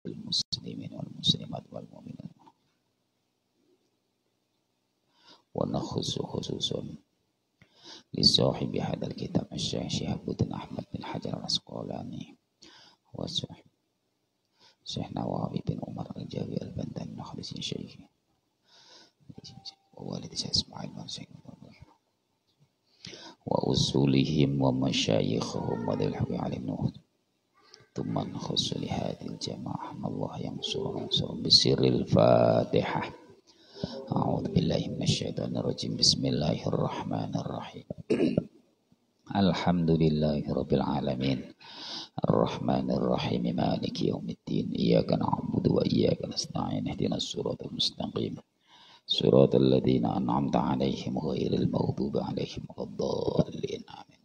المسلمين والمسلمات والمؤمنين ونخص خصوصا لصاحب هذا الكتاب الشيخ شهاب الدين أحمد بن حجر العسقلاني وصاحب شيخ نواوي بن عمر الجاوي البنداني خالص شيخي ووالد شيخ إسماعيل وأصولهم ومشايخهم وذي الحق عليهم ثم نخص لهذه الجماعة الله ينصرهم بسر الفاتحة. أعوذ بالله من الشيطان الرجيم. بسم الله الرحمن الرحيم. الحمد لله رب العالمين الرحمن الرحيم مالك يوم الدين إياك نعبد وإياك نستعين اهدنا الصراط المستقيم صراط الذين أنعمت عليهم غير المغضوب عليهم ولا الضالين آمين.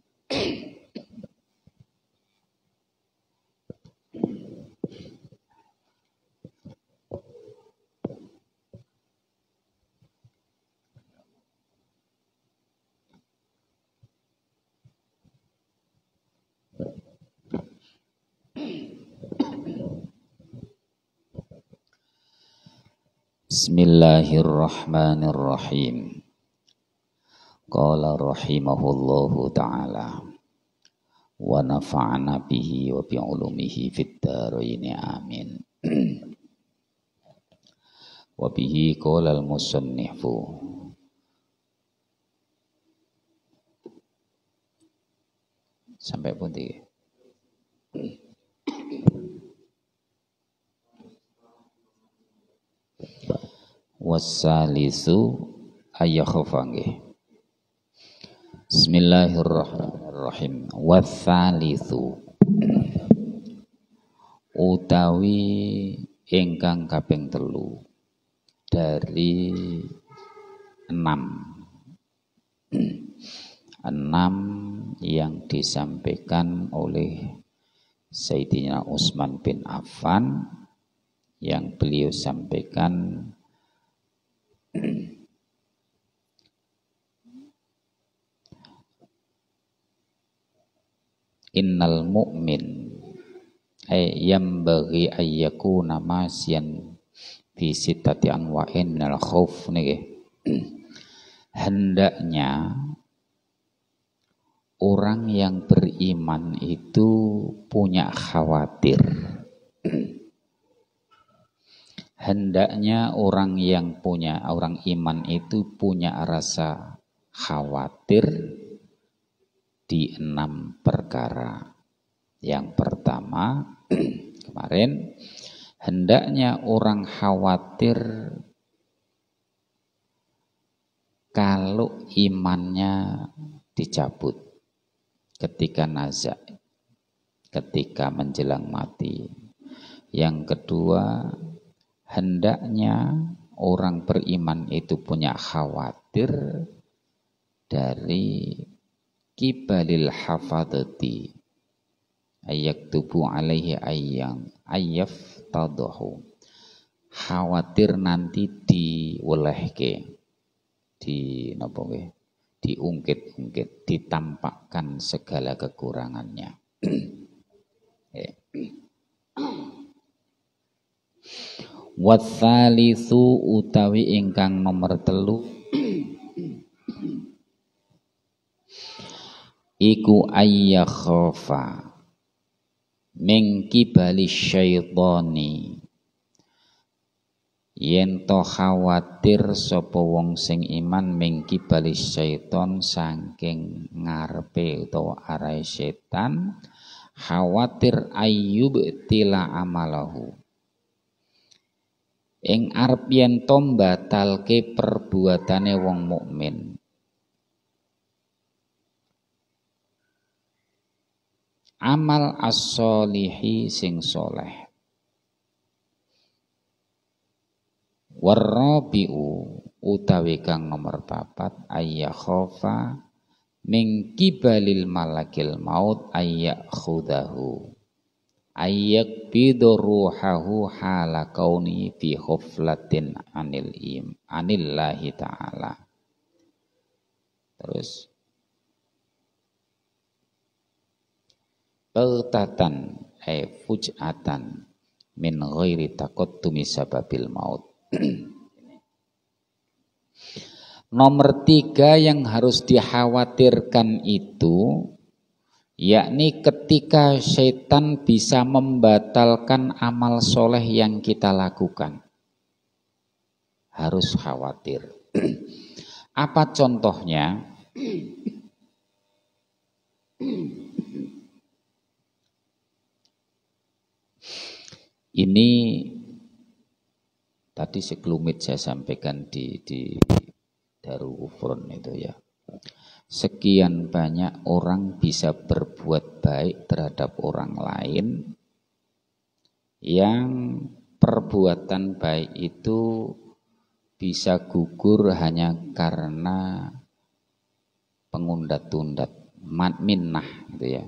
Bismillahirrahmanirrahim. Qala rahimahullahu ta'ala wa nafa'ana bihi wa bi'ulumihi fid dharain amin. Wa bihi qala al-musannifu sampai pundi wasalisu ayakhofa nggih. Bismillahirrahmanirrahim. Wasalisu utawi ingkang kaping 3 dari 6 yang disampaikan oleh Sayyidina Utsman bin Affan, yang beliau sampaikan innal mu'min yambaghi ayyakuna masyan fi sittati anwa'in minal khauf niki. Hendaknya orang yang beriman itu punya khawatir. Hendaknya orang iman itu punya rasa khawatir di 6 perkara. Yang pertama kemarin, hendaknya orang khawatir kalau imannya dicabut ketika nazak, ketika menjelang mati. Yang kedua, hendaknya orang beriman itu punya khawatir dari kibalil hafadati ayaktubu alaihi ayyaf tadahu, khawatir nanti diwelehke, diungkit-ungkit, ditampakkan segala kekurangannya. Watsalitsu utawi ingkang nomor 3 iku ayyakhafa min kibali syaitani, yen to khawatir sapa wong sing iman min kibali syaiton saking ngarepe utawa arahe setan, khawatir ayyub tila amalahu, ing arep yen to mbatalke perbuatane wong mukmin. Amal as-solihi sing soleh. Warrabi'u utawi kang nomor 4 ayyakhofa min kibalil malakil maut ayyakhudahu ayyakbidu ruhahu hala kauni fi khuflatin anillahi ta'ala. Terus bautatan fuj'atan min ghairi taqaddumi sababil maut. Nomor 3 yang harus dikhawatirkan itu, yakni ketika syaitan bisa membatalkan amal soleh yang kita lakukan. Harus khawatir. Apa contohnya? Ini tadi sekelumit saya sampaikan di Darul Ghufran itu ya. Sekian banyak orang bisa berbuat baik terhadap orang lain yang perbuatan baik itu bisa gugur hanya karena pengundat-undat, minnah gitu ya.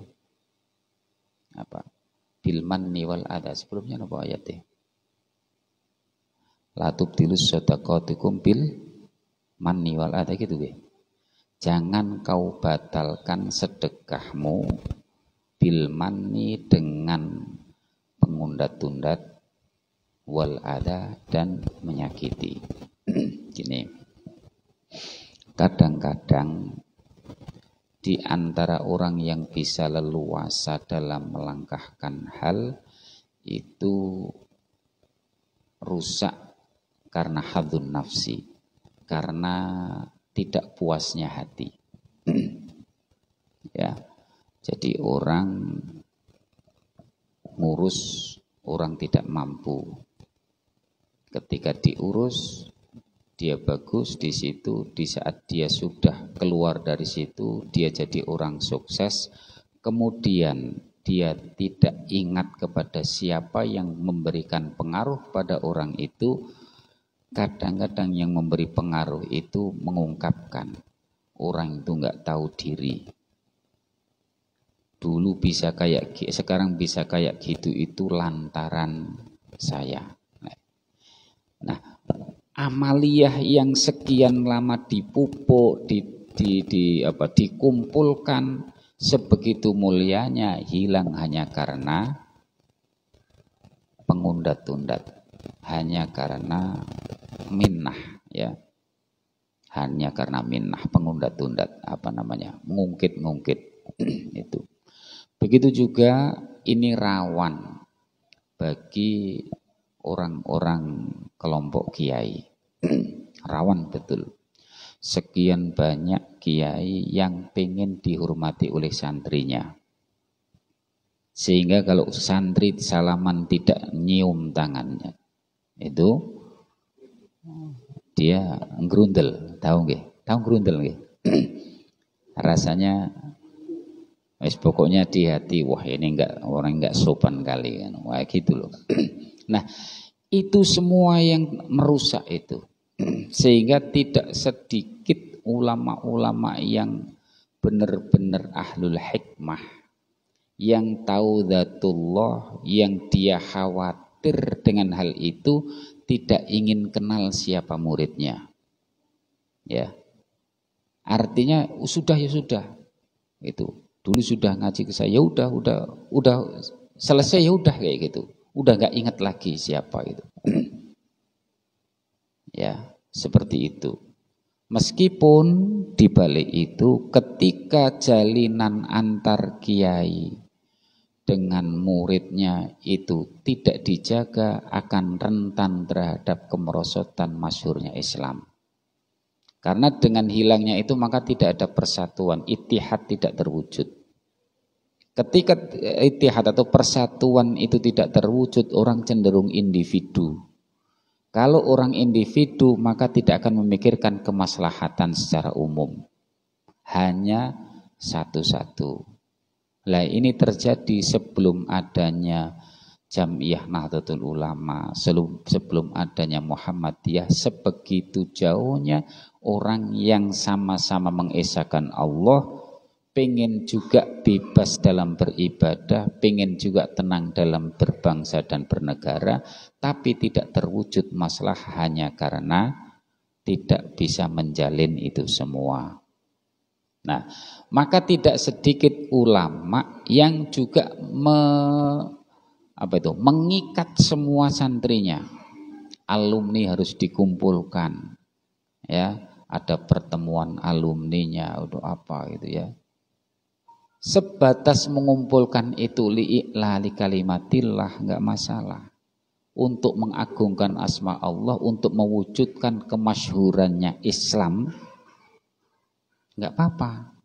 Apa? Bil manni wal adha. Sebelumnya apa ayatnya? La tubtilus shadaqatikum bil manni wal adha gitu ya. Jangan kau batalkan sedekahmu bil manni dengan pengundat-undat wal adha dan menyakiti. Gini. Kadang-kadang di antara orang yang bisa leluasa dalam melangkahkan hal itu rusak karena hadzun nafsi, karena tidak puasnya hati. Ya. Jadi orang ngurus orang tidak mampu. Ketika diurus dia bagus di situ, di saat dia sudah keluar dari situ, dia jadi orang sukses, kemudian dia tidak ingat kepada siapa yang memberikan pengaruh pada orang itu. Kadang-kadang yang memberi pengaruh itu mengungkapkan orang itu nggak tahu diri. Dulu bisa kayak, sekarang bisa kayak gitu itu lantaran saya. Nah, amaliyah yang sekian lama dipupuk, dikumpulkan sebegitu mulianya hilang hanya karena pengundat-undat, hanya karena minnah ya, hanya karena minnah, pengundat-undat, ngungkit-ngungkit itu. Begitu juga ini rawan bagi orang-orang kelompok kiai. Rawan betul. Sekian banyak kiai yang pengen dihormati oleh santrinya. Sehingga kalau santri salaman tidak nyium tangannya, itu dia ngerundel, tahu nggih? Tahu ngerundel nggih? Rasanya pokoknya di hati, wah ini orang enggak sopan kali kan. Wah gitu loh. Nah, itu semua yang merusak itu. Sehingga tidak sedikit ulama-ulama yang benar-benar ahlul hikmah, yang tahu dzatullah, yang dia khawatir dengan hal itu, tidak ingin kenal siapa muridnya. Ya. Artinya sudah ya sudah. Itu. Dulu sudah ngaji ke saya, udah selesai ya udah kayak gitu. Udah enggak ingat lagi siapa itu. Ya, seperti itu. Meskipun di balik itu ketika jalinan antar kiai dengan muridnya itu tidak dijaga, akan rentan terhadap kemerosotan masyhurnya Islam. Karena dengan hilangnya itu maka tidak ada persatuan, ittihad tidak terwujud. Ketika ittihad atau persatuan itu tidak terwujud, orang cenderung individu. Kalau orang individu maka tidak akan memikirkan kemaslahatan secara umum. Hanya satu-satu. Lah ini terjadi sebelum adanya Jam'iyah Nahdlatul Ulama, sebelum adanya Muhammadiyah, sebegitu jauhnya orang yang sama-sama mengesahkan Allah, pengen juga bebas dalam beribadah, pengen juga tenang dalam berbangsa dan bernegara, tapi tidak terwujud masalah hanya karena tidak bisa menjalin itu semua. Nah, maka tidak sedikit ulama yang juga apa itu? Mengikat semua santrinya. Alumni harus dikumpulkan. Ya, ada pertemuan alumninya atau apa gitu ya. Sebatas mengumpulkan itu li'i'lali kalimatillah enggak masalah. Untuk mengagungkan asma Allah, untuk mewujudkan kemasyhurannya Islam enggak apa-apa.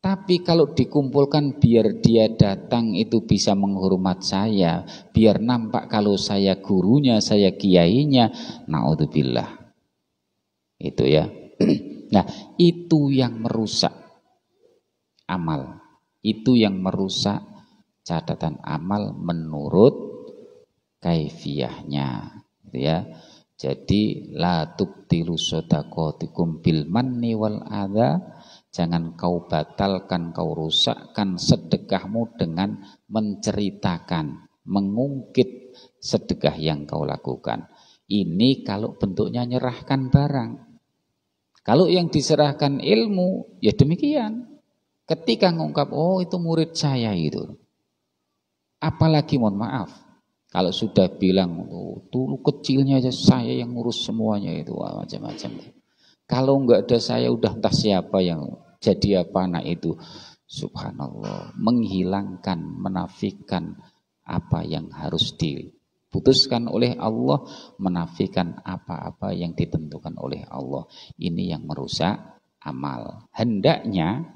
Tapi kalau dikumpulkan biar dia datang itu bisa menghormat saya, biar nampak kalau saya gurunya, saya kiainya, naudzubillah. Itu ya. Nah, itu yang merusak amal. Itu yang merusak catatan amal menurut kaifiyahnya, gitu ya. Jadi la tubtilu shadaqatikum bil manni wal adza. Jangan kau batalkan, kau rusakkan sedekahmu dengan menceritakan, mengungkit sedekah yang kau lakukan. Ini kalau bentuknya nyerahkan barang. Kalau yang diserahkan ilmu, ya demikian. Ketika ngungkap, oh itu murid saya itu. Apalagi mohon maaf, kalau sudah bilang, oh, dulu kecilnya aja saya yang ngurus semuanya itu, macam-macam. Kalau enggak ada saya, udah entah siapa yang jadi apa anak itu. Subhanallah, menghilangkan, menafikan apa yang harus diputuskan oleh Allah, menafikan apa-apa yang ditentukan oleh Allah. Ini yang merusak amal. Hendaknya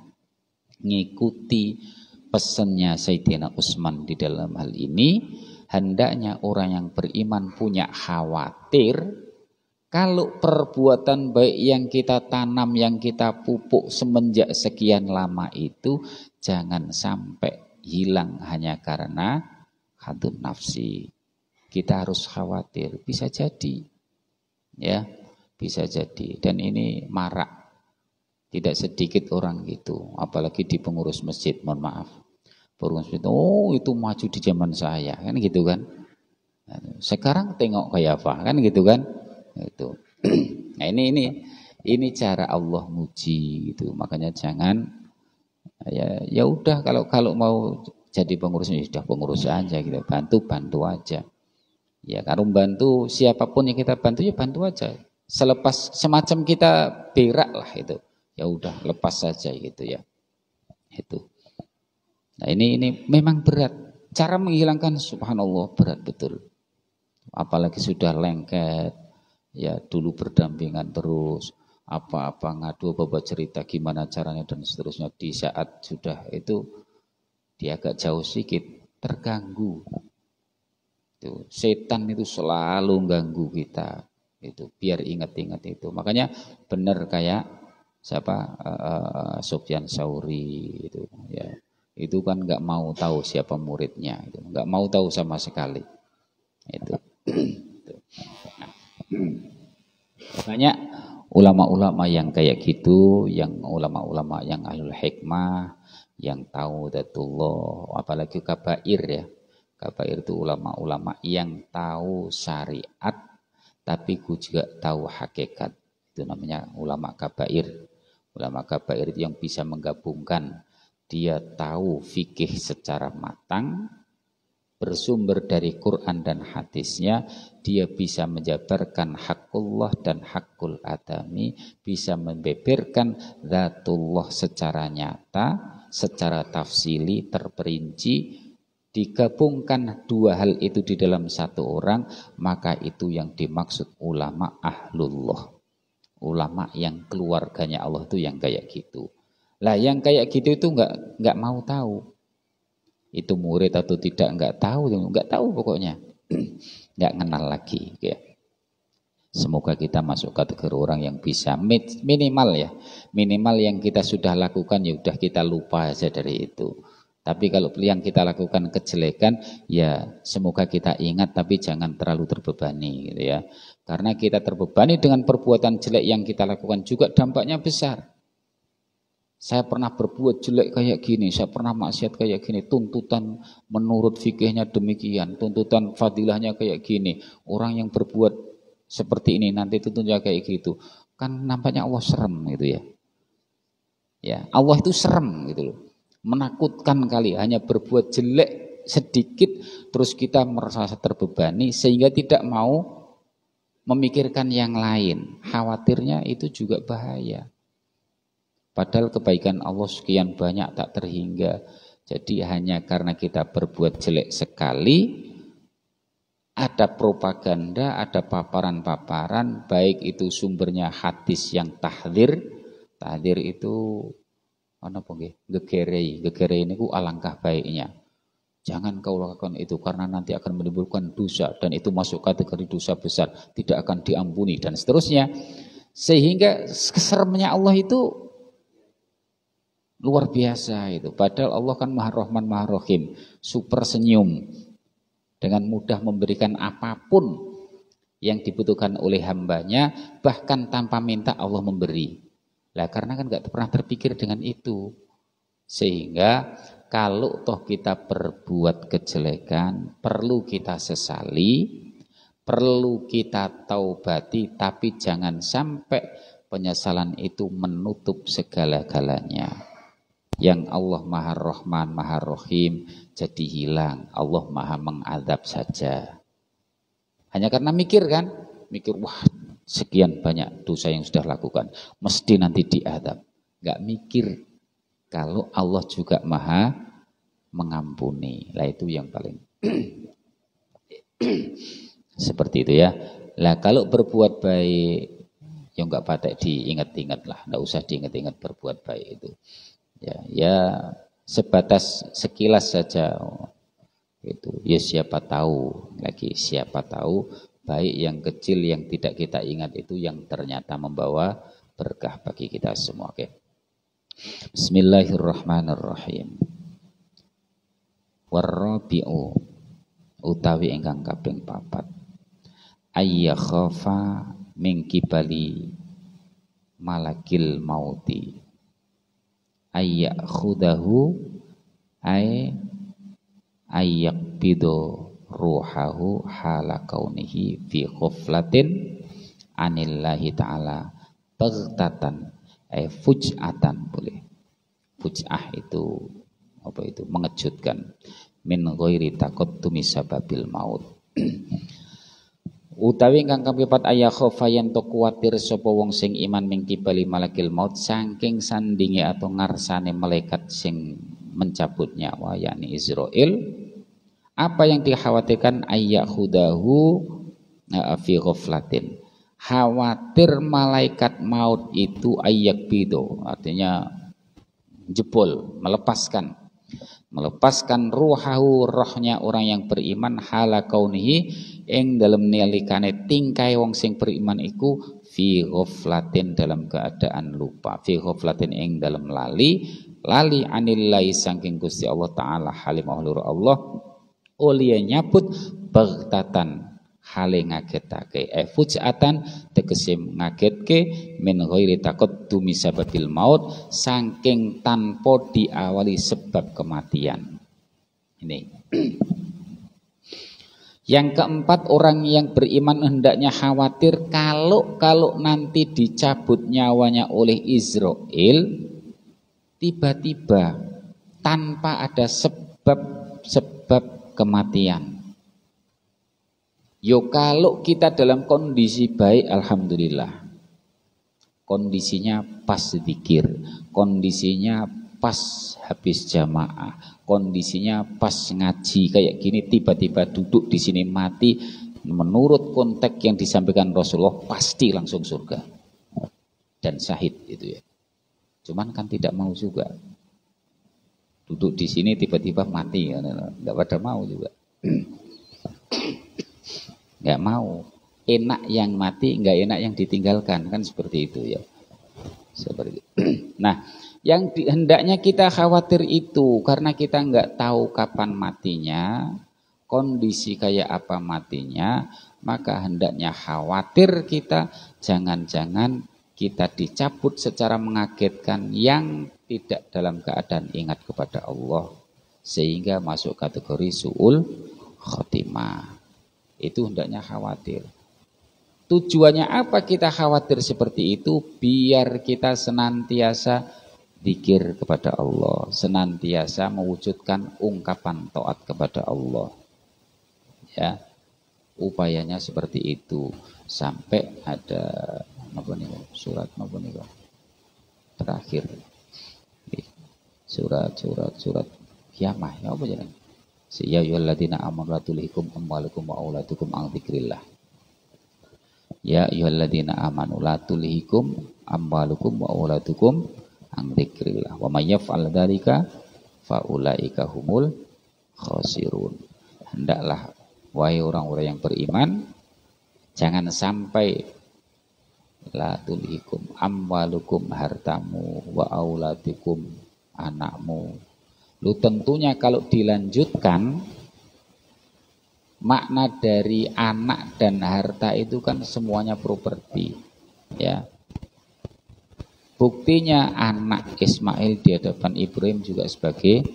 ngikuti pesannya Sayyidina Utsman di dalam hal ini, hendaknya orang yang beriman punya khawatir kalau perbuatan baik yang kita tanam, yang kita pupuk semenjak sekian lama itu jangan sampai hilang hanya karena hadun nafsi. Kita harus khawatir, bisa jadi ya, bisa jadi, dan ini marak. Tidak sedikit orang gitu, apalagi di pengurus masjid, mohon maaf. Pengurus masjid, oh itu maju di zaman saya, kan gitu kan. Sekarang tengok kayak apa, kan gitu kan. Itu. Nah ini cara Allah muji gitu. Makanya jangan ya udah kalau mau jadi pengurus ya sudah pengurus aja gitu, bantu aja. Ya kalau bantu siapapun yang kita bantu ya bantu aja. Selepas semacam kita berak lah itu. Ya udah lepas saja gitu ya. Itu. Nah ini memang berat. Cara menghilangkan subhanallah berat betul. Apalagi sudah lengket, ya dulu berdampingan terus, apa-apa ngadu, apa cerita gimana caranya dan seterusnya. Di saat sudah itu dia agak jauh sedikit terganggu. Itu setan itu selalu ganggu kita. Itu biar ingat-ingat itu. Makanya benar kayak siapa Sufyan Tsauri itu ya, itu kan nggak mau tahu siapa muridnya, itu nggak mau tahu sama sekali itu. Makanya ulama-ulama yang kayak gitu, yang ulama-ulama yang ahlul hikmah, yang tahu datullah, apalagi kabair ya, kabair itu ulama-ulama yang tahu syariat tapi juga tahu hakikat, itu namanya ulama kabair. Ulama kabair itu yang bisa menggabungkan, dia tahu fikih secara matang, bersumber dari Quran dan hadisnya, dia bisa menjabarkan hakullah dan hakul adami, bisa membeberkan zatullah secara nyata, secara tafsili, terperinci. Digabungkan dua hal itu di dalam satu orang, maka itu yang dimaksud ulama ahlullah. Ulama yang keluarganya Allah itu yang kayak gitu. Lah yang kayak gitu itu enggak mau tahu. Itu murid atau tidak enggak tahu pokoknya. Enggak kenal lagi ya. Semoga kita masuk kategori orang yang bisa minimal yang kita sudah lakukan ya udah kita lupa aja dari itu. Tapi kalau yang kita lakukan kejelekan ya semoga kita ingat tapi jangan terlalu terbebani gitu ya. Karena kita terbebani dengan perbuatan jelek yang kita lakukan juga dampaknya besar. Saya pernah berbuat jelek kayak gini, saya pernah maksiat kayak gini, tuntutan menurut fikihnya demikian, tuntutan fadilahnya kayak gini. Orang yang berbuat seperti ini nanti tuntutannya kayak gitu. Kan nampaknya Allah serem gitu ya. Ya, Allah itu serem gitu loh. Menakutkan kali, hanya berbuat jelek sedikit terus kita merasa terbebani sehingga tidak mau memikirkan yang lain. Khawatirnya itu juga bahaya. Padahal kebaikan Allah sekian banyak tak terhingga. Jadi hanya karena kita berbuat jelek sekali, ada propaganda, ada paparan-paparan, baik itu sumbernya hadis yang tahdzir. Tahdzir itu ana apa nggih? Gegerei. Gegerei niku alangkah baiknya. Jangan kau lakukan itu karena nanti akan menimbulkan dosa dan itu masuk kategori dosa besar, tidak akan diampuni dan seterusnya. Sehingga keseremnya Allah itu luar biasa itu. Padahal Allah kan Maha Rahman Maha Rahim, super senyum, dengan mudah memberikan apapun yang dibutuhkan oleh hambanya, bahkan tanpa minta Allah memberi. Lah karena kan nggak pernah terpikir dengan itu, sehingga kalau toh kita berbuat kejelekan, perlu kita sesali, perlu kita taubati, tapi jangan sampai penyesalan itu menutup segala-galanya. Yang Allah Maha Rahman, Maha Rahim jadi hilang, Allah Maha mengadab saja. Hanya karena mikir kan, mikir wah sekian banyak dosa yang sudah lakukan, mesti nanti diadab. Gak mikir kalau Allah juga Maha mengampuni. Lah itu yang paling seperti itu ya. Lah kalau berbuat baik, ya enggak patek diingat-ingat lah, enggak usah diingat-ingat berbuat baik itu. Ya sebatas sekilas saja itu. Ya siapa tahu, lagi siapa tahu baik yang kecil yang tidak kita ingat itu yang ternyata membawa berkah bagi kita semua. Oke. Bismillahirrahmanirrahim. Warrabi'u utawi ingkang kaping 4 ayyakhafa min kibali malakil mauti ayyakhudahu ayyakbidu ruhahu hala kaunihi fi khuflatin anillahi ta'ala baghtatan fuj'atan. Boleh fuj'ah itu apa itu mengejutkan, min ghairi taqaddumi sababil maut. Utawi ingkang kapipat aya khofa yen to kuwatir sapa wong sing iman ming kibali malakil maut saking sandinge atau ngarsane malaikat sing mencabut nyawa yakni Israil. Apa yang dikhawatirkan ayyakhudahu fi ghaflatin, khawatir malaikat maut itu ayyakbido, artinya jebol, melepaskan ruhahu, rohnya orang yang beriman, hala kaunihi ing dalam nalikane tingkai wong sing beriman iku fi ghaflatin dalam keadaan lupa, fi ghaflatin ing dalam lali anillahi saking Gusti Allah taala halim mahlur Allah ulia nyabut baghtatan hale ngagetake fujatan tegese ngagetke min ghairi taqaddumi sababil maut saking tanpa diawali sebab kematian. Ini yang keempat, orang yang beriman hendaknya khawatir kalau nanti dicabut nyawanya oleh Israil tiba-tiba tanpa ada sebab kematian. Yo kalau kita dalam kondisi baik, alhamdulillah. Kondisinya pas zikir, kondisinya pas habis jamaah, kondisinya pas ngaji kayak gini, tiba-tiba duduk di sini mati, menurut konteks yang disampaikan Rasulullah pasti langsung surga dan syahid itu ya. Cuman kan tidak mau juga. Duduk di sini tiba-tiba mati, enggak pada mau juga. Nggak mau, enak yang mati, nggak enak yang ditinggalkan, kan seperti itu ya. Seperti itu. Nah, yang hendaknya kita khawatir itu karena kita nggak tahu kapan matinya, kondisi kayak apa matinya, maka hendaknya khawatir kita jangan-jangan kita dicabut secara mengagetkan yang tidak dalam keadaan ingat kepada Allah sehingga masuk kategori su'ul khotimah. Itu hendaknya khawatir. Tujuannya apa kita khawatir seperti itu? Biar kita senantiasa zikir kepada Allah, senantiasa mewujudkan ungkapan taat kepada Allah. Ya, upayanya seperti itu sampai ada apa nih surat apa nih terakhir surat kiamah ya apa jalan ya ayyuhalladzina amanu la tulhikum amwalukum wa auladukum an dzikrillah. Ya ayyuhalladzina amanu la tulhikum amwalukum wa auladukum an dzikrillah wa may yaf'al dzalika fa ulaika humul khasirun. Hendaklah wahai orang-orang yang beriman, jangan sampai la tulhikum amwalukum hartamu wa auladukum anakmu. Lu tentunya kalau dilanjutkan makna dari anak dan harta itu kan semuanya properti, ya. Buktinya anak Ismail di hadapan Ibrahim juga sebagai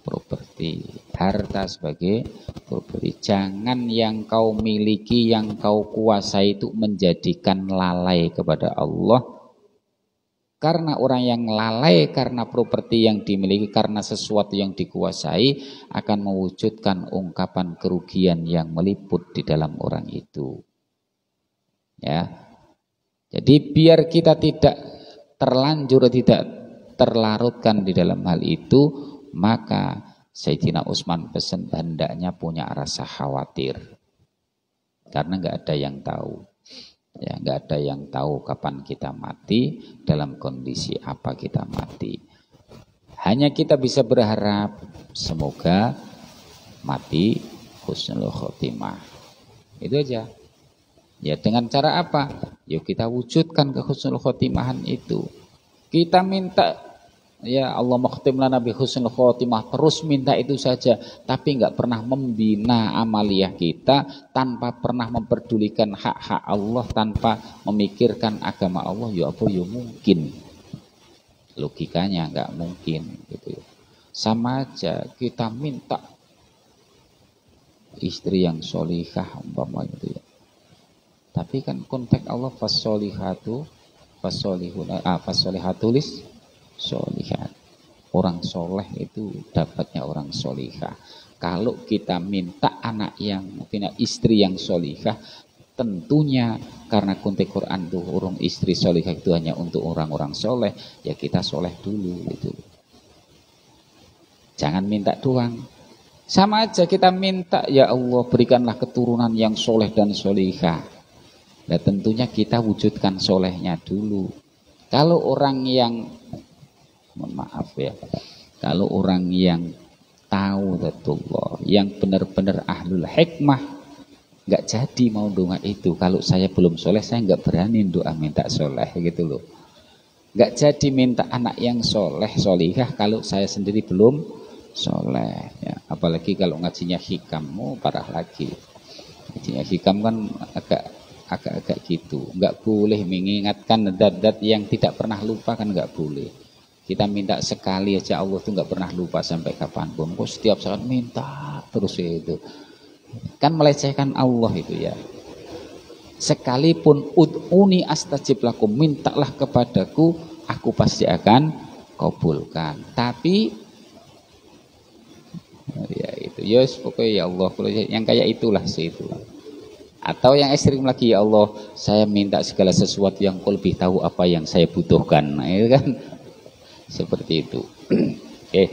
properti, harta sebagai properti. Jangan yang kau miliki, yang kau kuasai itu menjadikan lalai kepada Allah. Karena orang yang lalai karena properti yang dimiliki, karena sesuatu yang dikuasai, akan mewujudkan ungkapan kerugian yang meliput di dalam orang itu. Ya. Jadi biar kita tidak terlanjur, tidak terlarutkan di dalam hal itu, maka Sayyidina Utsman pesan hendaknya punya rasa khawatir. Karena nggak ada yang tahu. Ya, nggak ada yang tahu kapan kita mati, dalam kondisi apa kita mati. Hanya kita bisa berharap semoga mati husnul khotimah. Itu aja. Ya, dengan cara apa? Yuk kita wujudkan ke husnul khotimahan itu. Kita minta ya Allah makhtim lana bi husnul khotimah, terus minta itu saja, tapi nggak pernah membina amaliyah kita, tanpa pernah memperdulikan hak-hak Allah, tanpa memikirkan agama Allah. Ya apa ya mungkin? Logikanya nggak mungkin gitu. Sama aja kita minta istri yang solihah umpamanya gitu ya. Tapi kan konteks Allah fasolihatu fasolihuna fasolihatulis solihat. Orang soleh itu dapatnya orang solihah. Kalau kita minta anak yang punya istri yang solihah, tentunya karena konteks Quran itu orang istri solihah itu hanya untuk orang-orang soleh, ya kita soleh dulu gitu. Jangan minta doang. Sama aja kita minta ya Allah berikanlah keturunan yang soleh dan solihah. Nah tentunya kita wujudkan solehnya dulu. Kalau orang yang maaf ya, kalau orang yang tahu Rasulullah, yang benar-benar ahlul hikmah, nggak jadi mau doa itu. Kalau saya belum soleh, saya nggak berani doa minta soleh gitu loh. Nggak jadi minta anak yang soleh, solihah kalau saya sendiri belum soleh. Ya. Apalagi kalau ngajinya hikam, parah lagi. Ngajinya hikam kan agak gitu. Nggak boleh mengingatkan dat-dat yang tidak pernah lupa, kan nggak boleh. Kita minta sekali aja, Allah tuh nggak pernah lupa sampai kapanpun. Kok setiap saat minta terus itu, kan melecehkan Allah itu ya. Sekalipun ud'uni astajib lakum, mintalah kepadaku, aku pasti akan kabulkan. Tapi ya itu, yes pokoknya ya Allah, yang kayak itulah sih itu. Atau yang ekstrim lagi, ya Allah, saya minta segala sesuatu yang Kau lebih tahu apa yang saya butuhkan. Nah, itu kan seperti itu. Oke.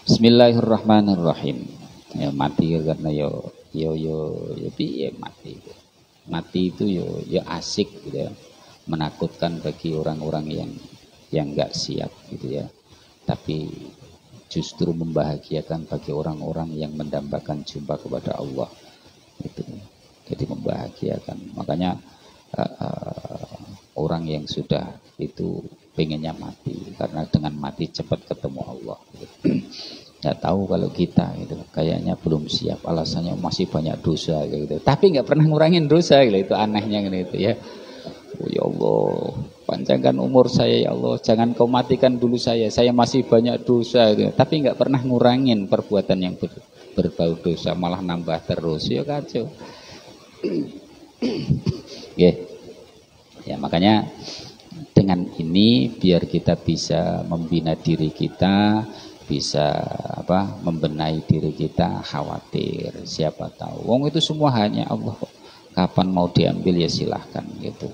Bismillahirrahmanirrahim. Ya mati karena yo piye mati. Mati itu yo asik gitu ya. Menakutkan bagi orang-orang yang enggak siap gitu ya. Tapi justru membahagiakan bagi orang-orang yang mendambakan jumpa kepada Allah. Itu. Jadi membahagiakan. Makanya orang yang sudah itu pengennya mati, karena dengan mati cepat ketemu Allah. Nggak tahu kalau kita gitu, kayaknya belum siap, alasannya masih banyak dosa gitu. Tapi nggak pernah ngurangin dosa gitu, itu anehnya gitu ya. Oh ya Allah, panjangkan umur saya ya Allah, jangan Kau matikan dulu saya masih banyak dosa gitu. Tapi nggak pernah ngurangin perbuatan yang berbau dosa, malah nambah terus, ya kacau. Ya makanya dengan dengan ini biar kita bisa membina diri kita, bisa membenahi diri kita. Khawatir siapa tahu, wong itu semua hanya Allah, kapan mau diambil ya silahkan gitu.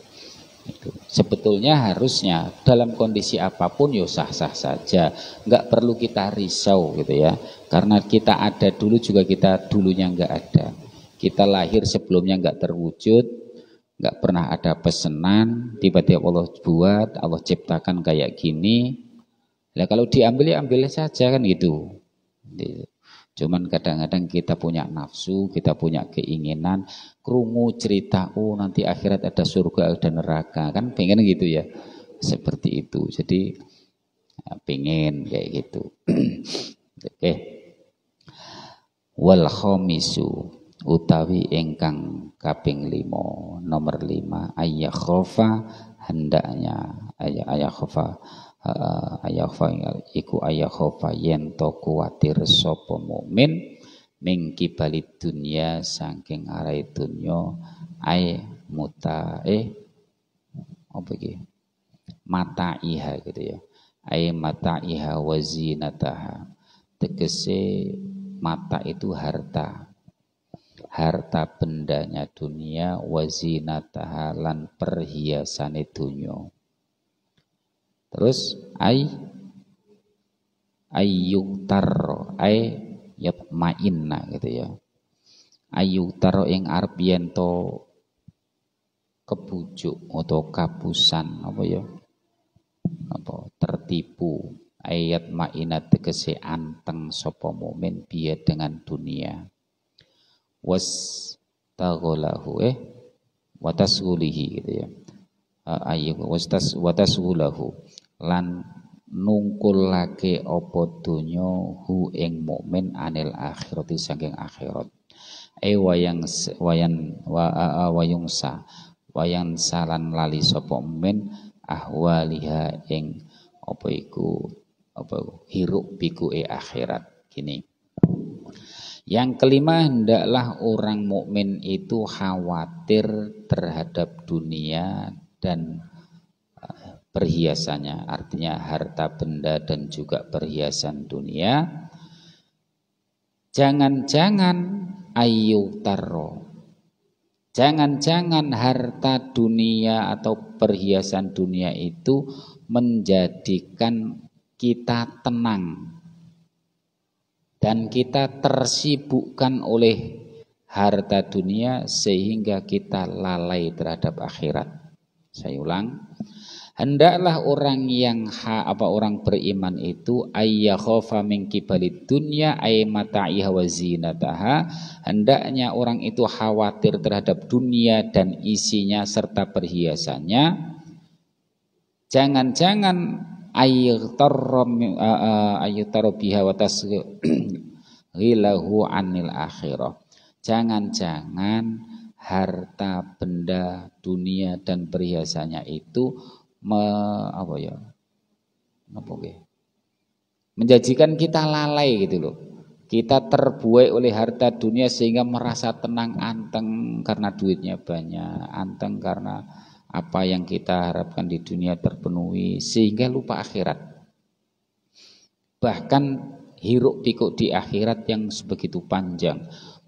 Sebetulnya harusnya dalam kondisi apapun ya sah-sah saja, nggak perlu kita risau gitu ya, karena kita ada dulu juga kita dulunya nggak ada, kita lahir sebelumnya nggak terwujud, nggak pernah ada pesanan, tiba-tiba Allah buat, Allah ciptakan kayak gini. Nah kalau diambil ya ambil saja kan gitu. Cuman kadang-kadang kita punya nafsu, kita punya keinginan, krungu cerita, oh nanti akhirat ada surga, ada neraka, kan pengen gitu ya, seperti itu. Jadi pengen kayak gitu. Oke. Wal khamisu utawi ingkang kaping 5, nomor 5, ayyakhofa hendaknya ayyakhofa iku ayyakhofa yen to kuwatir sapa mukmin mingki balik dunia saking arai dunya ai muta apa iki mata iha gitu ya, ai mata iha wazinataha, tegese mata itu harta bendanya dunia, wazinataha lan perhiasane dunya. Terus ayyuktaro yatma'inna gitu ya, ayyuktaro ing arep yen to kebujuk atau kapusan tertipu, ayat ma'inna tegese anteng sapa mukmin biya dengan dunia, was taghalahu watasghulihi gitu ya, watasghulahu lan nungkulake apa donya hu ing mukmin anil akhirati saking akhirat, wayang salan lali sapa mukmin ahwaliha ing hiruk pikuke akhirat. Gini, yang kelima, hendaklah orang mukmin itu khawatir terhadap dunia dan perhiasannya, artinya harta benda dan juga perhiasan dunia. Jangan-jangan jangan-jangan harta dunia atau perhiasan dunia itu menjadikan kita tenang dan kita tersibukkan oleh harta dunia sehingga kita lalai terhadap akhirat. Saya ulang, hendaklah orang yang orang beriman itu ayyakhofa min kibalid dunya ay mata'iha wa zinataha, hendaknya orang itu khawatir terhadap dunia dan isinya serta perhiasannya. Jangan-jangan ayyutarra biha wa tasghilahu anil akhirah. Jangan-jangan harta benda dunia dan perhiasannya itu menjadikan kita lalai gitu loh. Kita terbuai oleh harta dunia sehingga merasa tenang, anteng karena duitnya banyak, anteng karena apa yang kita harapkan di dunia terpenuhi, sehingga lupa akhirat. Bahkan hiruk pikuk di akhirat yang sebegitu panjang,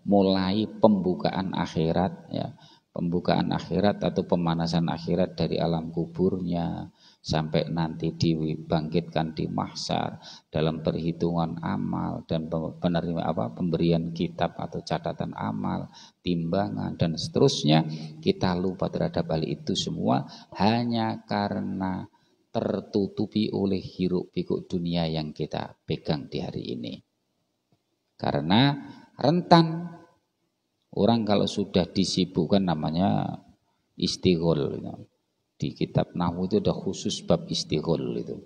mulai pembukaan akhirat ya, pembukaan akhirat atau pemanasan akhirat dari alam kuburnya sampai nanti dibangkitkan di mahsyar dalam perhitungan amal dan pemberian kitab atau catatan amal, timbangan dan seterusnya. Kita lupa terhadap hal itu semua hanya karena tertutupi oleh hiruk pikuk dunia yang kita pegang di hari ini. Karena rentan orang kalau sudah disibukkan, namanya istighol. Di kitab Nahwu itu ada khusus bab istighol itu.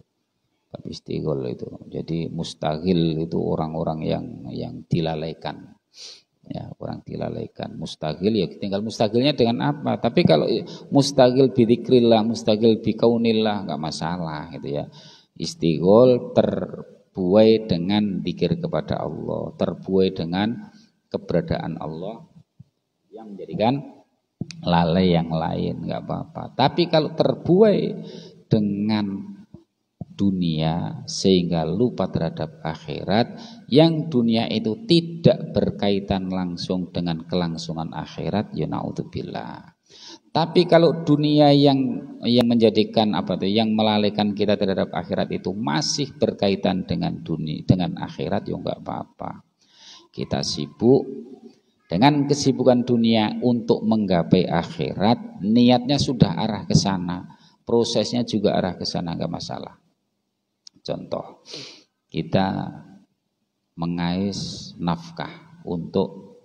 Bab istighol itu. Jadi mustaghil itu orang-orang yang dilalaikan. Ya, orang dilalaikan. Mustaghil ya tinggal mustaghilnya dengan apa? Tapi kalau mustaghil bi dzikrillah, mustaghil bi kaunillah enggak masalah gitu ya. Istighol terbuai dengan zikir kepada Allah, terbuai dengan keberadaan Allah yang menjadikan lalai yang lain, nggak apa-apa. Tapi kalau terbuai dengan dunia sehingga lupa terhadap akhirat, yang dunia itu tidak berkaitan langsung dengan kelangsungan akhirat, ya naudzubillah. Tapi kalau dunia yang menjadikan yang melalaikan kita terhadap akhirat itu masih berkaitan dengan dunia, dengan akhirat, ya enggak apa-apa. Kita sibuk dengan kesibukan dunia untuk menggapai akhirat, niatnya sudah arah ke sana, prosesnya juga arah ke sana, enggak masalah. Contoh, kita mengais nafkah untuk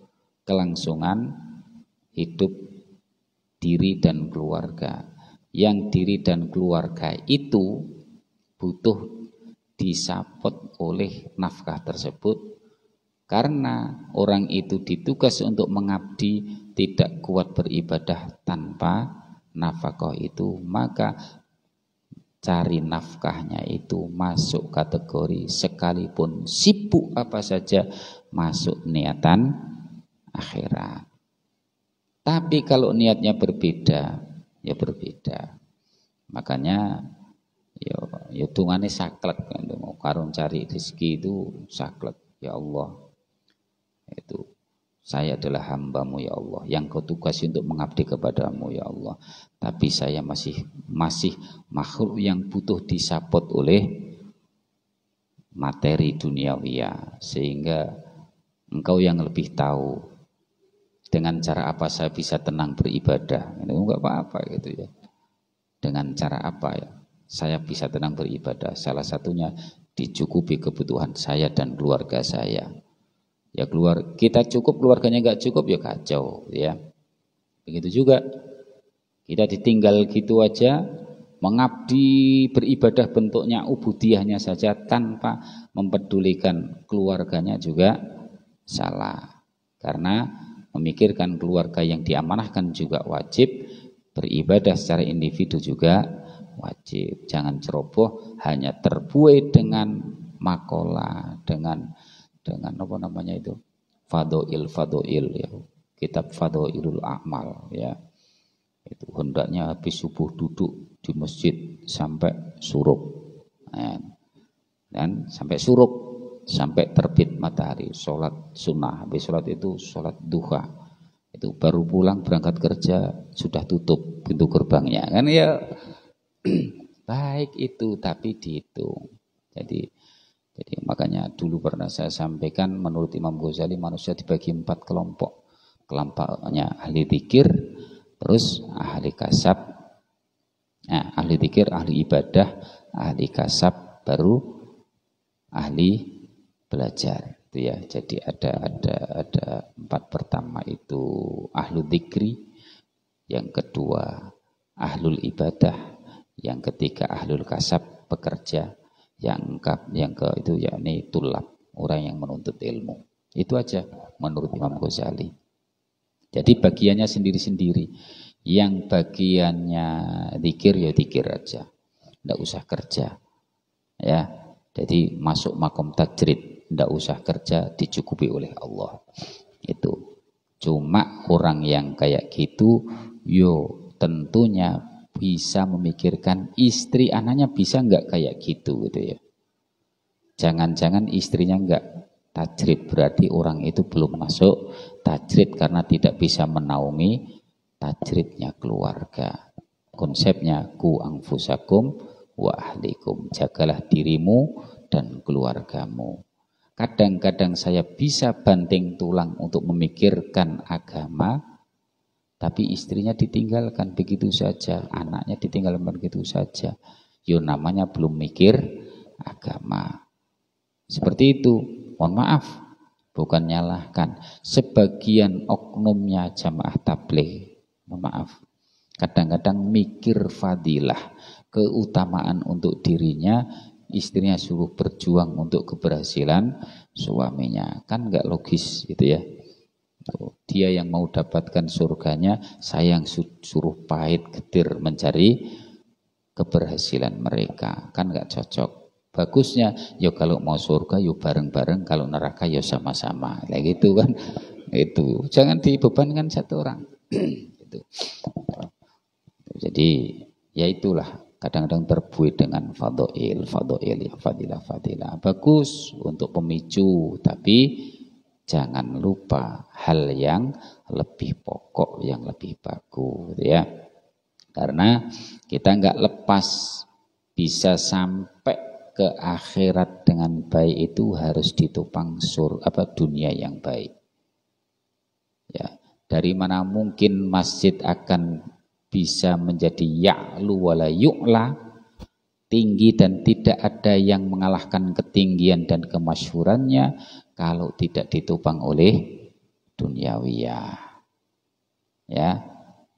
kelangsungan hidup diri dan keluarga. Yang diri dan keluarga itu butuh disapot oleh nafkah tersebut, karena orang itu ditugas untuk mengabdi, tidak kuat beribadah tanpa nafkah itu, maka cari nafkahnya itu masuk kategori sekalipun sibuk apa saja, masuk niatan akhirat. Tapi kalau niatnya berbeda, ya berbeda. Makanya ya tungane saklek, mau karun cari rezeki itu saklek. Ya Allah, itu saya adalah hambamu ya Allah, yang kau tugasi untuk mengabdi kepadamu ya Allah. Tapi saya masih makhluk yang butuh disapot oleh materi duniawiya, sehingga engkau yang lebih tahu dengan cara apa saya bisa tenang beribadah. Itu enggak apa-apa gitu ya. Dengan cara apa ya saya bisa tenang beribadah? Salah satunya dicukupi kebutuhan saya dan keluarga saya. Ya kita cukup, keluarganya enggak cukup, ya kacau ya. Begitu juga kita ditinggal gitu aja, mengabdi beribadah bentuknya ubudiyahnya saja tanpa mempedulikan keluarganya juga salah. Karena memikirkan keluarga yang diamanahkan juga wajib, beribadah secara individu juga wajib. Jangan ceroboh hanya terbuai dengan makola, dengan apa namanya itu, fadoil ya, kitab fadoilul amal ya. Itu hendaknya habis subuh duduk di masjid sampai suruk, dan sampai suruk, sampai terbit matahari, sholat sunnah. Habis sholat itu sholat duha, itu baru pulang berangkat kerja sudah tutup pintu gerbangnya kan ya. Baik itu, tapi dihitung. Jadi makanya dulu pernah saya sampaikan, menurut Imam Ghazali manusia dibagi 4 kelompok. Kelompoknya ahli zikir, terus ahli kasab, ahli zikir, ahli ibadah, ahli kasab, baru ahli belajar. Itu ya. Jadi ada 4 pertama itu ahlu zikri, yang kedua ahlul ibadah, yang ketiga ahlul kasab, pekerja, yang ke itu yakni tulab, orang yang menuntut ilmu. Itu aja menurut Imam Ghazali. Jadi bagiannya sendiri-sendiri. Yang bagiannya zikir ya zikir aja, enggak usah kerja ya. Jadi masuk makom tajrid, enggak usah kerja, dicukupi oleh Allah. Itu cuma orang yang kayak gitu tentunya bisa memikirkan istri anaknya bisa enggak kayak gitu ya. Jangan-jangan istrinya enggak tajrid, berarti orang itu belum masuk tajrid karena tidak bisa menaungi tajridnya keluarga. Konsepnya ku anfusakum wa ahlikum, jagalah dirimu dan keluargamu. Kadang-kadang saya bisa banting tulang untuk memikirkan agama, tapi istrinya ditinggalkan begitu saja, anaknya ditinggalkan begitu saja. Yo namanya belum mikir agama. Seperti itu. Mohon maaf, bukan nyalahkan. Sebagian oknumnya jamaah tabligh, mohon maaf, kadang-kadang mikir fadilah, keutamaan untuk dirinya, istrinya suruh berjuang untuk keberhasilan suaminya. Kan enggak logis gitu ya. Dia yang mau dapatkan surganya, saya yang suruh pahit getir mencari keberhasilan mereka. Kan enggak cocok. Bagusnya ya kalau mau surga ya bareng-bareng, kalau neraka ya sama-sama. Kayak gitu kan. Itu jangan dibebankan satu orang. Gitu. Jadi ya itulah kadang-kadang terbuai dengan fadhil ya, fadilah bagus untuk pemicu, tapi jangan lupa hal yang lebih pokok, yang lebih bagus ya. Karena kita nggak lepas bisa sampai ke akhirat dengan baik itu harus ditopang dunia yang baik. Ya, dari mana mungkin masjid akan bisa menjadi ya'lu wala yu'la, tinggi dan tidak ada yang mengalahkan ketinggian dan kemasyhurannya kalau tidak ditopang oleh duniawiyah. Ya,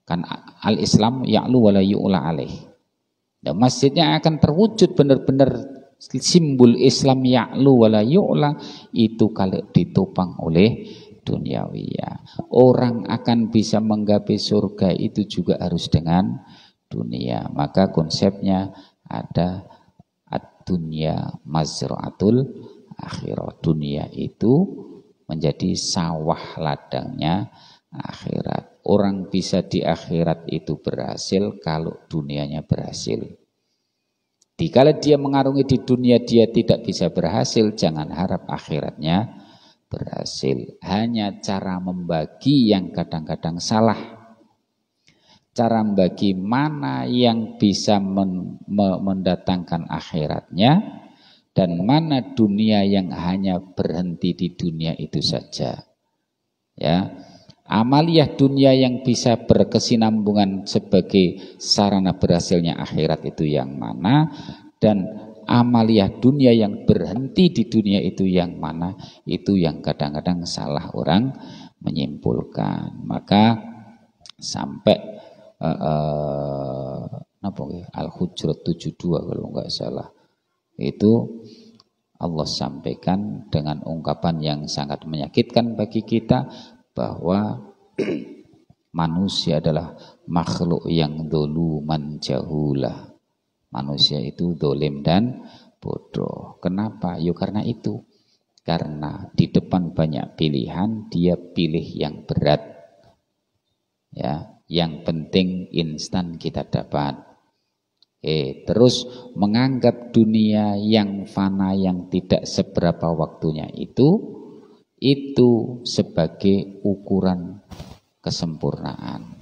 kan al-Islam ya'lu wala yu'la alaih. Dan masjidnya akan terwujud benar-benar simbol Islam ya'lu wala yu'la itu kalau ditopang oleh duniawiyah. Orang akan bisa menggapai surga itu juga harus dengan dunia. Maka konsepnya ada ad-dunya mazra'atul akhirat. Dunia itu menjadi sawah ladangnya akhirat. Orang bisa di akhirat itu berhasil kalau dunianya berhasil. Dikala dia mengarungi di dunia dia tidak bisa berhasil, jangan harap akhiratnya berhasil. Hanya cara membagi yang kadang-kadang salah. Cara membagi mana yang bisa mendatangkan akhiratnya dan mana dunia yang hanya berhenti di dunia itu saja. Ya, amaliyah dunia yang bisa berkesinambungan sebagai sarana berhasilnya akhirat itu yang mana, dan amaliyah dunia yang berhenti di dunia itu yang mana, itu yang kadang-kadang salah orang menyimpulkan. Maka sampai Al-Hujurat 72 kalau enggak salah, itu Allah sampaikan dengan ungkapan yang sangat menyakitkan bagi kita bahwa manusia adalah makhluk yang doluman jahulah. Manusia itu dolim dan bodoh. Kenapa? Yo karena itu. Karena di depan banyak pilihan, dia pilih yang berat. Ya, yang penting instan kita dapat. Terus menganggap dunia yang fana yang tidak seberapa waktunya itu sebagai ukuran kesempurnaan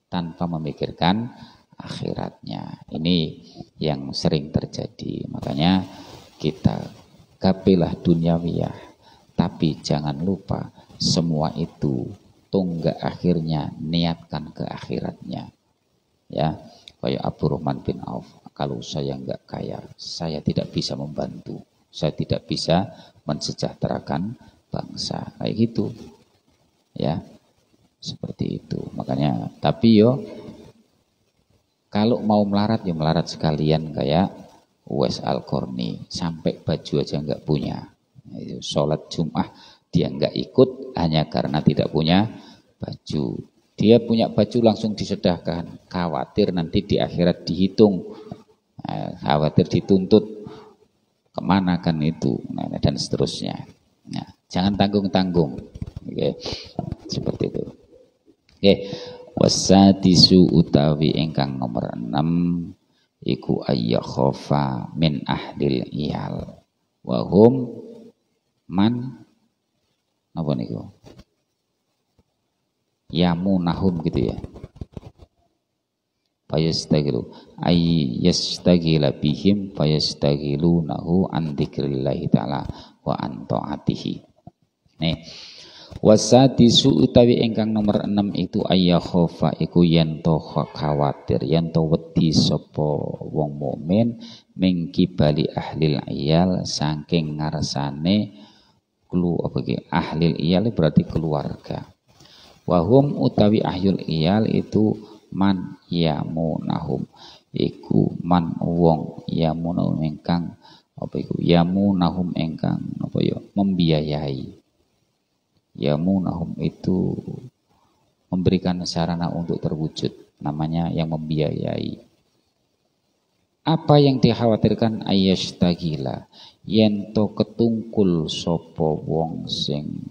tanpa memikirkan akhiratnya. Ini yang sering terjadi. Makanya kita gapailah duniawiyah, tapi jangan lupa semua itu tonggak akhirnya niatkan ke akhiratnya. Ya, kayak Abdurrahman bin Auf, kalau saya enggak kaya, saya tidak bisa membantu, saya tidak bisa mensejahterakan bangsa, kayak gitu. Ya, seperti itu. Makanya, tapi kalau mau melarat ya melarat sekalian kayak Uwais Al-Qarni, sampai baju aja enggak punya. Sholat Jum'ah dia enggak ikut hanya karena tidak punya baju. Dia punya baju langsung disedekahkan, khawatir nanti di akhirat dihitung, khawatir dituntut kemana kan itu, dan seterusnya. Nah, jangan tanggung-tanggung, seperti itu. Wasadisu utawi ingkang nomor 6 iku ayyakhofa min ahlil iyal wahum man apa niku yamunahum gitu ya, fayastagilu ayyastagila bihim fayastagilunahu an dzikrillahi ta'ala wa an ta'atihi. Nih, wasadisu utawi ingkang nomor 6 itu ayyakhofa iku yen to khawatir, yen to wedi sapa wong mukmin mingki bali ahlil iyal saking ngarsane ahlil iyal berarti keluarga. Wahum utawi ahyul iyal itu man yamunahum, iku man wong yamunahum ingkang yamunahum ingkang membiayai. Yamunahum itu memberikan sarana untuk terwujud, namanya yang membiayai. Apa yang dikhawatirkan ayashtagila, yen to ketungkul sapa wong sing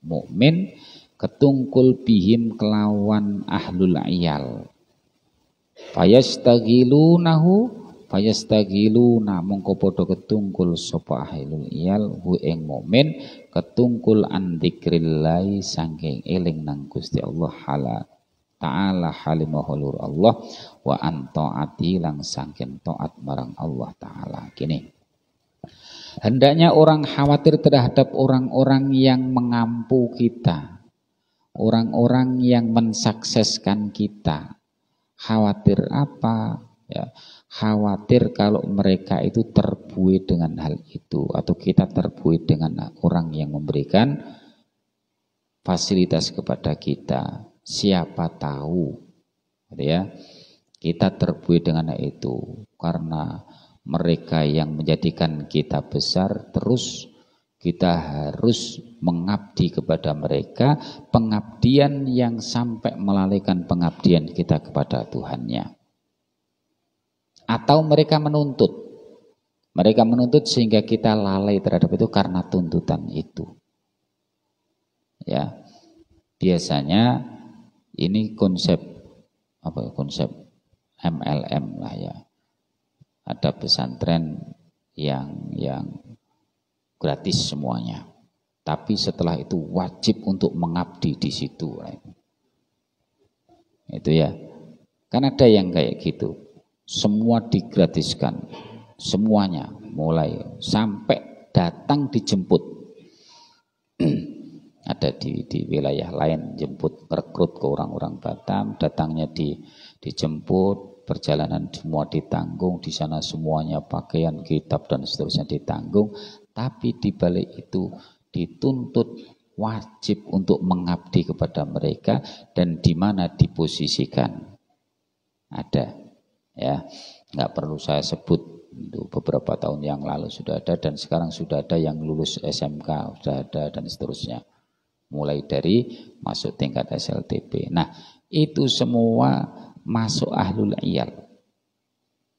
mukmin, ketungkul bihim kelawan ahlul iyal. Fayastagiluna mongko padha ketungkul sapa ahlul iyal hu ing mukmin ketungkul an dzikrillah saking eling nang Gusti Allah taala halimahulur Allah wa an taati lang saking taat marang Allah taala. Gini, hendaknya orang khawatir terhadap orang-orang yang mengampu kita, orang-orang yang mensukseskan kita. Khawatir apa? Ya, khawatir kalau mereka itu terbuai dengan hal itu, atau kita terbuai dengan orang yang memberikan fasilitas kepada kita. Siapa tahu, ya, kita terbuai dengan itu karena mereka yang menjadikan kita besar, terus kita harus mengabdi kepada mereka, pengabdian yang sampai melalaikan pengabdian kita kepada Tuhannya. Atau mereka menuntut sehingga kita lalai terhadap itu karena tuntutan itu. Ya, biasanya ini konsep MLM lah ya. Ada pesantren yang gratis semuanya, tapi setelah itu wajib untuk mengabdi di situ. Itu ya, kan ada yang kayak gitu. Semua digratiskan, semuanya, mulai sampai datang dijemput. Ada di wilayah lain jemput rekrut ke orang-orang Batam, datangnya dijemput, perjalanan semua ditanggung, di sana semuanya pakaian, kitab dan seterusnya ditanggung, tapi di balik itu dituntut wajib untuk mengabdi kepada mereka, dan di mana diposisikan. Ada. Ya, nggak perlu saya sebut, itu beberapa tahun yang lalu sudah ada, dan sekarang sudah ada yang lulus SMK, sudah ada, dan seterusnya. Mulai dari masuk tingkat SLTP. Nah, itu semua masuk ahlul iyal.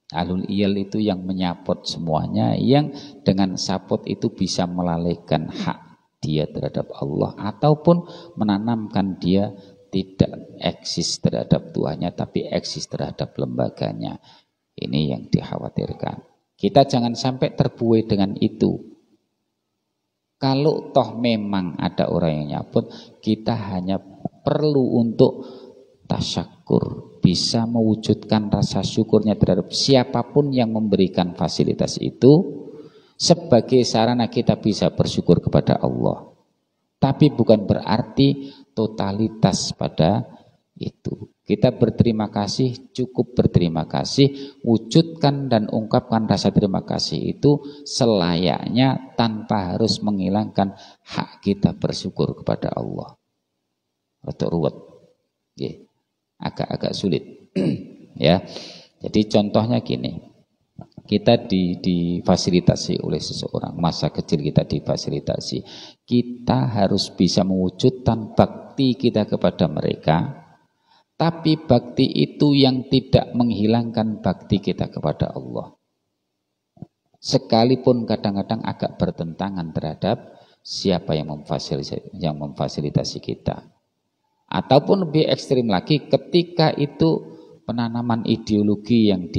Ahlul iyal itu yang menyapot semuanya, yang dengan sapot itu bisa melalaikan hak dia terhadap Allah, ataupun menanamkan dia tidak eksis terhadap Tuhannya, tapi eksis terhadap lembaganya. Ini yang dikhawatirkan. Kita jangan sampai terbuai dengan itu. Kalau toh memang ada orang yang nyaput, kita hanya perlu untuk tasyakur, bisa mewujudkan rasa syukurnya terhadap siapapun yang memberikan fasilitas itu, sebagai sarana kita bisa bersyukur kepada Allah. Tapi bukan berarti totalitas pada itu. Kita berterima kasih, cukup berterima kasih, wujudkan dan ungkapkan rasa terima kasih itu selayaknya tanpa harus menghilangkan hak kita bersyukur kepada Allah. Atau ruwet, agak-agak sulit. Ya, jadi contohnya gini, kita difasilitasi oleh seseorang, masa kecil kita difasilitasi, kita harus bisa mewujudkan bakti kita kepada mereka, tapi bakti itu yang tidak menghilangkan bakti kita kepada Allah. Sekalipun kadang-kadang agak bertentangan terhadap siapa yang memfasilitasi kita. Ataupun lebih ekstrim lagi, ketika itu penanaman ideologi yang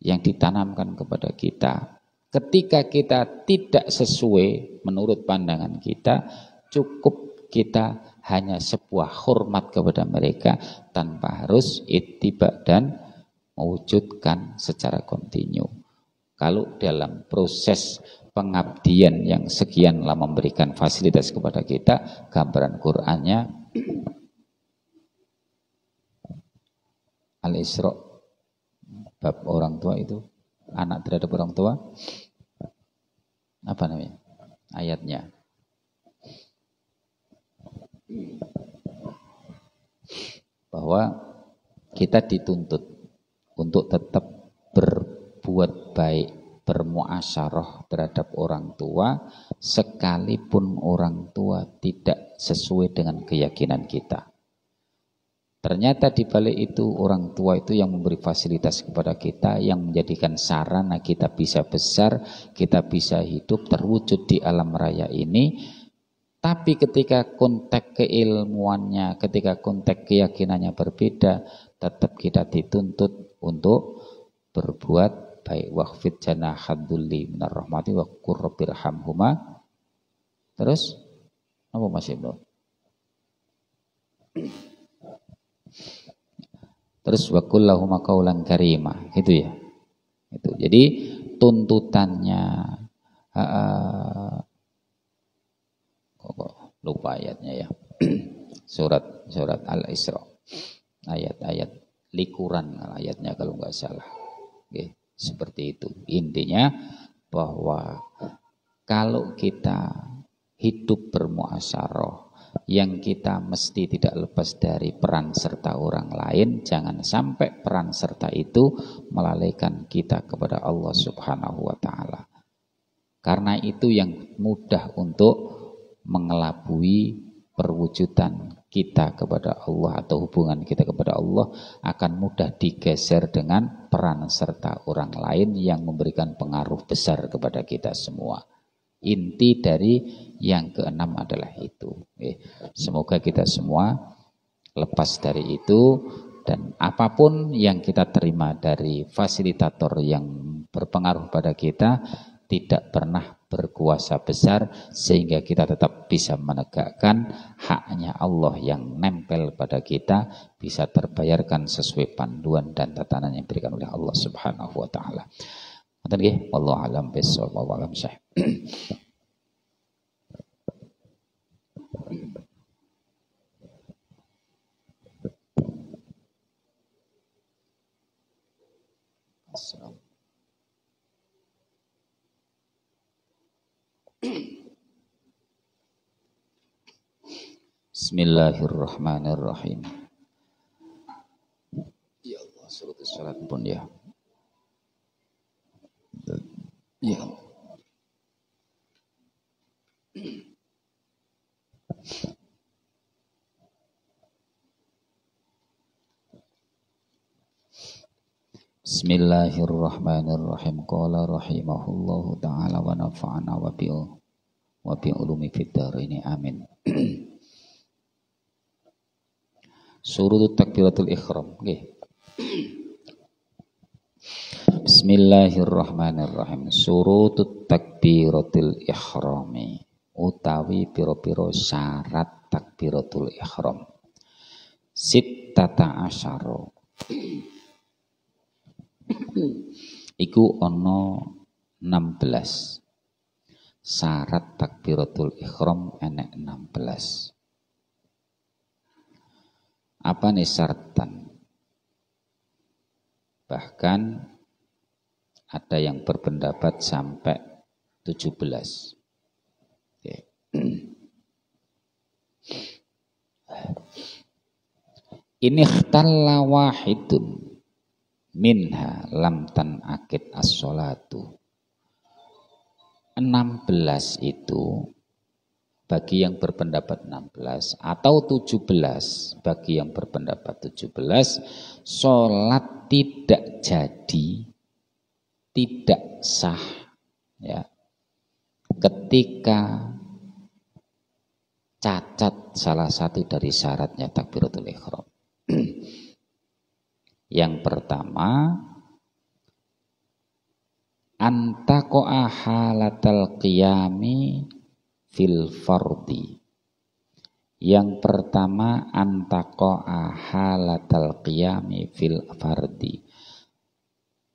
ditanamkan kepada kita. Ketika kita tidak sesuai menurut pandangan kita, cukup kita hanya sebuah hormat kepada mereka tanpa harus ittiba dan mewujudkan secara kontinu. Kalau dalam proses pengabdian yang sekian lama memberikan fasilitas kepada kita, gambaran Qur'annya Al-Isra, bab orang tua itu, anak terhadap orang tua, apa namanya ayatnya? Bahwa kita dituntut untuk tetap berbuat baik, bermuasyarah terhadap orang tua, sekalipun orang tua tidak sesuai dengan keyakinan kita. Ternyata di balik itu orang tua itu yang memberi fasilitas kepada kita, yang menjadikan sarana kita bisa besar, kita bisa hidup terwujud di alam raya ini. Tapi ketika konteks keilmuannya, ketika konteks keyakinannya berbeda, tetap kita dituntut untuk berbuat baik. Waqfid janahadzulli minar rahmati wa qur rabbirhamhuma. Terus apa Mas Ibnu? Terus wa qul lahum qaulan karima, gitu ya. Itu. Jadi tuntutannya kok lupa ayatnya ya. surat Al-Isra. Ayat-ayat likuran ayatnya kalau nggak salah. Oke, seperti itu. Intinya bahwa kalau kita hidup bermuasyarah, yang kita mesti tidak lepas dari peran serta orang lain, jangan sampai peran serta itu melalaikan kita kepada Allah Subhanahu wa taala. Karena itu yang mudah untuk mengelabui perwujudan kita kepada Allah atau hubungan kita kepada Allah akan mudah digeser dengan peran serta orang lain yang memberikan pengaruh besar kepada kita semua. Inti dari yang keenam adalah itu. Semoga kita semua lepas dari itu dan apapun yang kita terima dari fasilitator yang berpengaruh pada kita tidak pernah berkuasa besar sehingga kita tetap bisa menegakkan haknya Allah yang nempel pada kita, bisa terbayarkan sesuai panduan dan tatanan yang diberikan oleh Allah Subhanahu wa taala. Ngoten nggih, wallahu alam bissawab, wallahu alam syah. Bismillahirrahmanirrahim. Ya Allah, surat salat pun ya. Ya Allah. Bismillahirrahmanirrahim. Qala rahimahullahu ta'ala wa nafa'ana wa bi ulumi fid dharain. Amin. Surut takbiratul ihram. Okay. Bismillahirrahmanirrahim. Surut takbiratul ihrami utawi piro-piro syarat takbiratul ihram. Sittata asyara. Iku ono 16. Syarat takbiratul ihram enek 16. Apa nih syaratan? Bahkan ada yang berpendapat sampai 17. Oke. Ini ikhtalla wahidun minha lam tan akid as-sholatu. 16 itu bagi yang berpendapat 16 atau 17 bagi yang berpendapat 17, sholat tidak jadi, tidak sah ya ketika cacat salah satu dari syaratnya takbiratul ihram. Yang pertama, antaqa'a halatal qiyami fil fardi. Yang pertama, antaqa'a halatal qiyami fil fardi.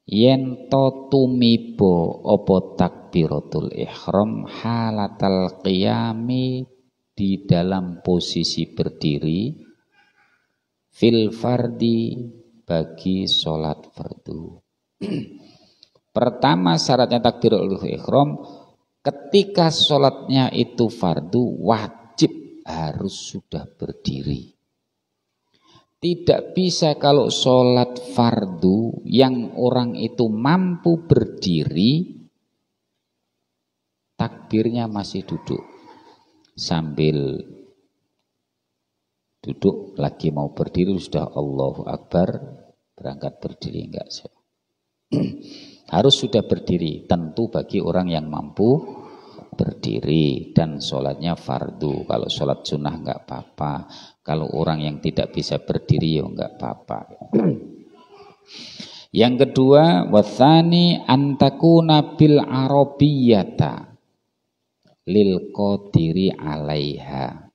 Yen to tumibo opo takbiratul ihram halatal qiyami di dalam posisi berdiri fil fardi bagi sholat fardu. Pertama syaratnya takbiratul ihram, ketika sholatnya itu fardu wajib harus sudah berdiri. Tidak bisa kalau sholat fardu yang orang itu mampu berdiri, takbirnya masih duduk. Sambil duduk lagi mau berdiri sudah Allahu Akbar, berangkat berdiri enggak sih. Harus sudah berdiri, tentu bagi orang yang mampu berdiri, dan sholatnya fardu. Kalau sholat sunnah nggak apa-apa. Kalau orang yang tidak bisa berdiri ya nggak apa-apa. Yang kedua, watsani antakuna bil arabiyyata lil qadiri 'alaiha.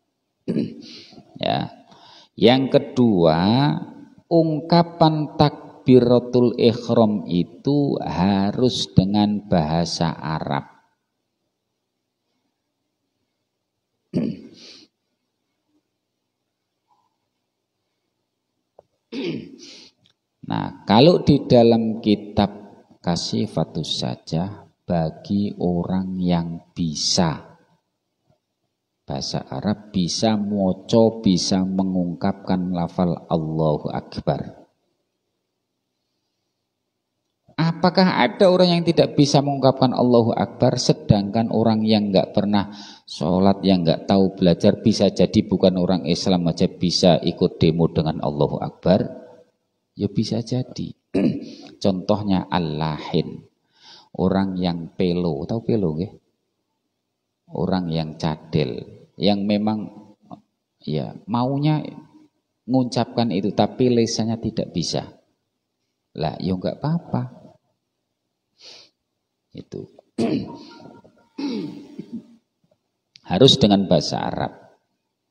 Ya. Yang kedua, ungkapan takbiratul ihram itu harus dengan bahasa Arab. Nah, kalau di dalam kitab Kasifatus Sajah bagi orang yang bisa bahasa Arab, bisa moco, bisa mengungkapkan lafal Allahu Akbar. Apakah ada orang yang tidak bisa mengungkapkan Allahu Akbar, sedangkan orang yang nggak pernah sholat, yang nggak tahu belajar, bisa jadi bukan orang Islam aja bisa ikut demo dengan Allahu Akbar? Ya bisa jadi. Contohnya Al-Lahin, orang yang pelo, tahu pelo nggih? Orang yang cadel, yang memang ya maunya mengucapkan itu tapi lisannya tidak bisa. Lah, ya enggak apa-apa. Itu. Harus dengan bahasa Arab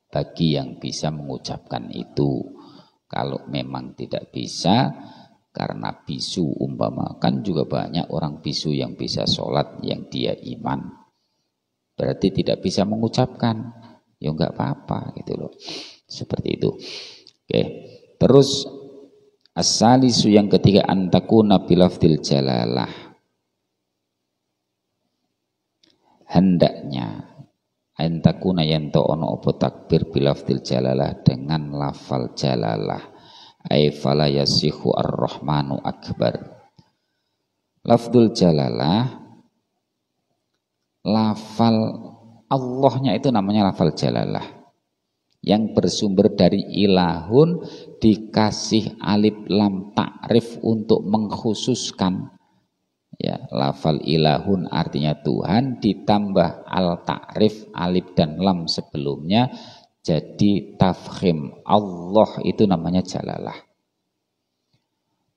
bagi yang bisa mengucapkan itu. Kalau memang tidak bisa karena bisu, umpama kan juga banyak orang bisu yang bisa sholat, yang dia iman, berarti tidak bisa mengucapkan, ya enggak apa-apa gitu loh. Seperti itu. Oke. Terus as-salisu yang ketiga, antakuna bilafdil jalalah. Hendaknya antakuna yanto ono opo takbir bilafdil jalalah dengan lafal jalalah. Ai fala yasihu ar-rahmanu akbar. Lafdul jalalah, lafal Allahnya itu namanya lafal jalalah, yang bersumber dari ilahun, dikasih alif lam ta'rif untuk mengkhususkan. Ya, lafal ilahun artinya Tuhan, ditambah al ta'rif alif dan lam sebelumnya jadi tafkhim. Allah itu namanya jalalah.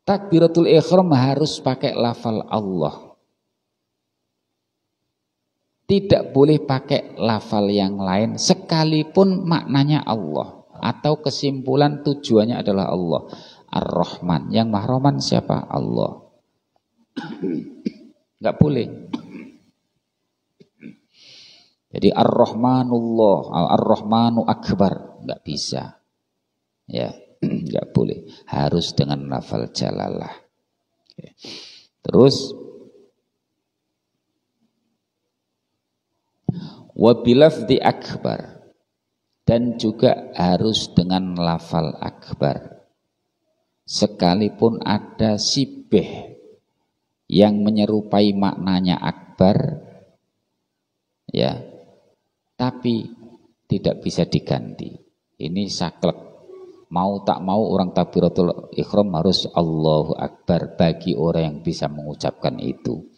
Takbiratul ihram harus pakai lafal Allah. Tidak boleh pakai lafal yang lain sekalipun maknanya Allah atau kesimpulan tujuannya adalah Allah. Ar-Rahman, yang mahroman siapa? Allah. Enggak boleh. Jadi Ar-Rahmanullah, Ar-Rahmanu Akbar, enggak bisa. Ya, enggak boleh. Harus dengan lafal jalalah. Terus wabilafdi akbar, dan juga harus dengan lafal akbar. Sekalipun ada sibeh yang menyerupai maknanya akbar, ya, tapi tidak bisa diganti. Ini saklek. Mau tak mau orang takbiratul ihram harus Allahu Akbar bagi orang yang bisa mengucapkan itu.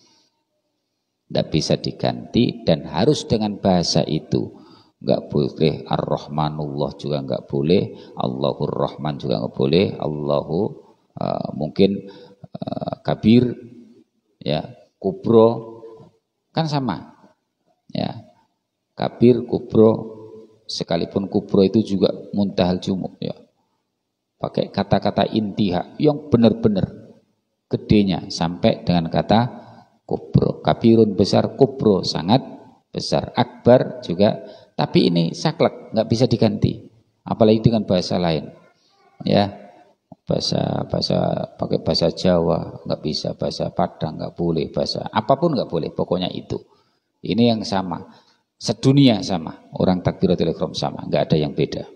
Tidak bisa diganti dan harus dengan bahasa itu. Enggak boleh Ar-Rahmanullah juga enggak boleh, Allahur Rahman juga enggak boleh, Allahu mungkin Kabir, ya, Kubro kan sama. Ya. Kabir, Kubro, sekalipun Kubro itu juga muntahal jumuk, ya. Pakai kata-kata intiha yang benar-benar gedenya sampai dengan kata kubro. Kabirun besar, kubro sangat besar, akbar juga, tapi ini saklek, nggak bisa diganti, apalagi dengan bahasa lain, ya, bahasa pakai bahasa Jawa nggak bisa, bahasa Padang nggak boleh, bahasa apapun nggak boleh, pokoknya itu. Ini yang sama, sedunia sama, orang takbiratul ihram sama, nggak ada yang beda.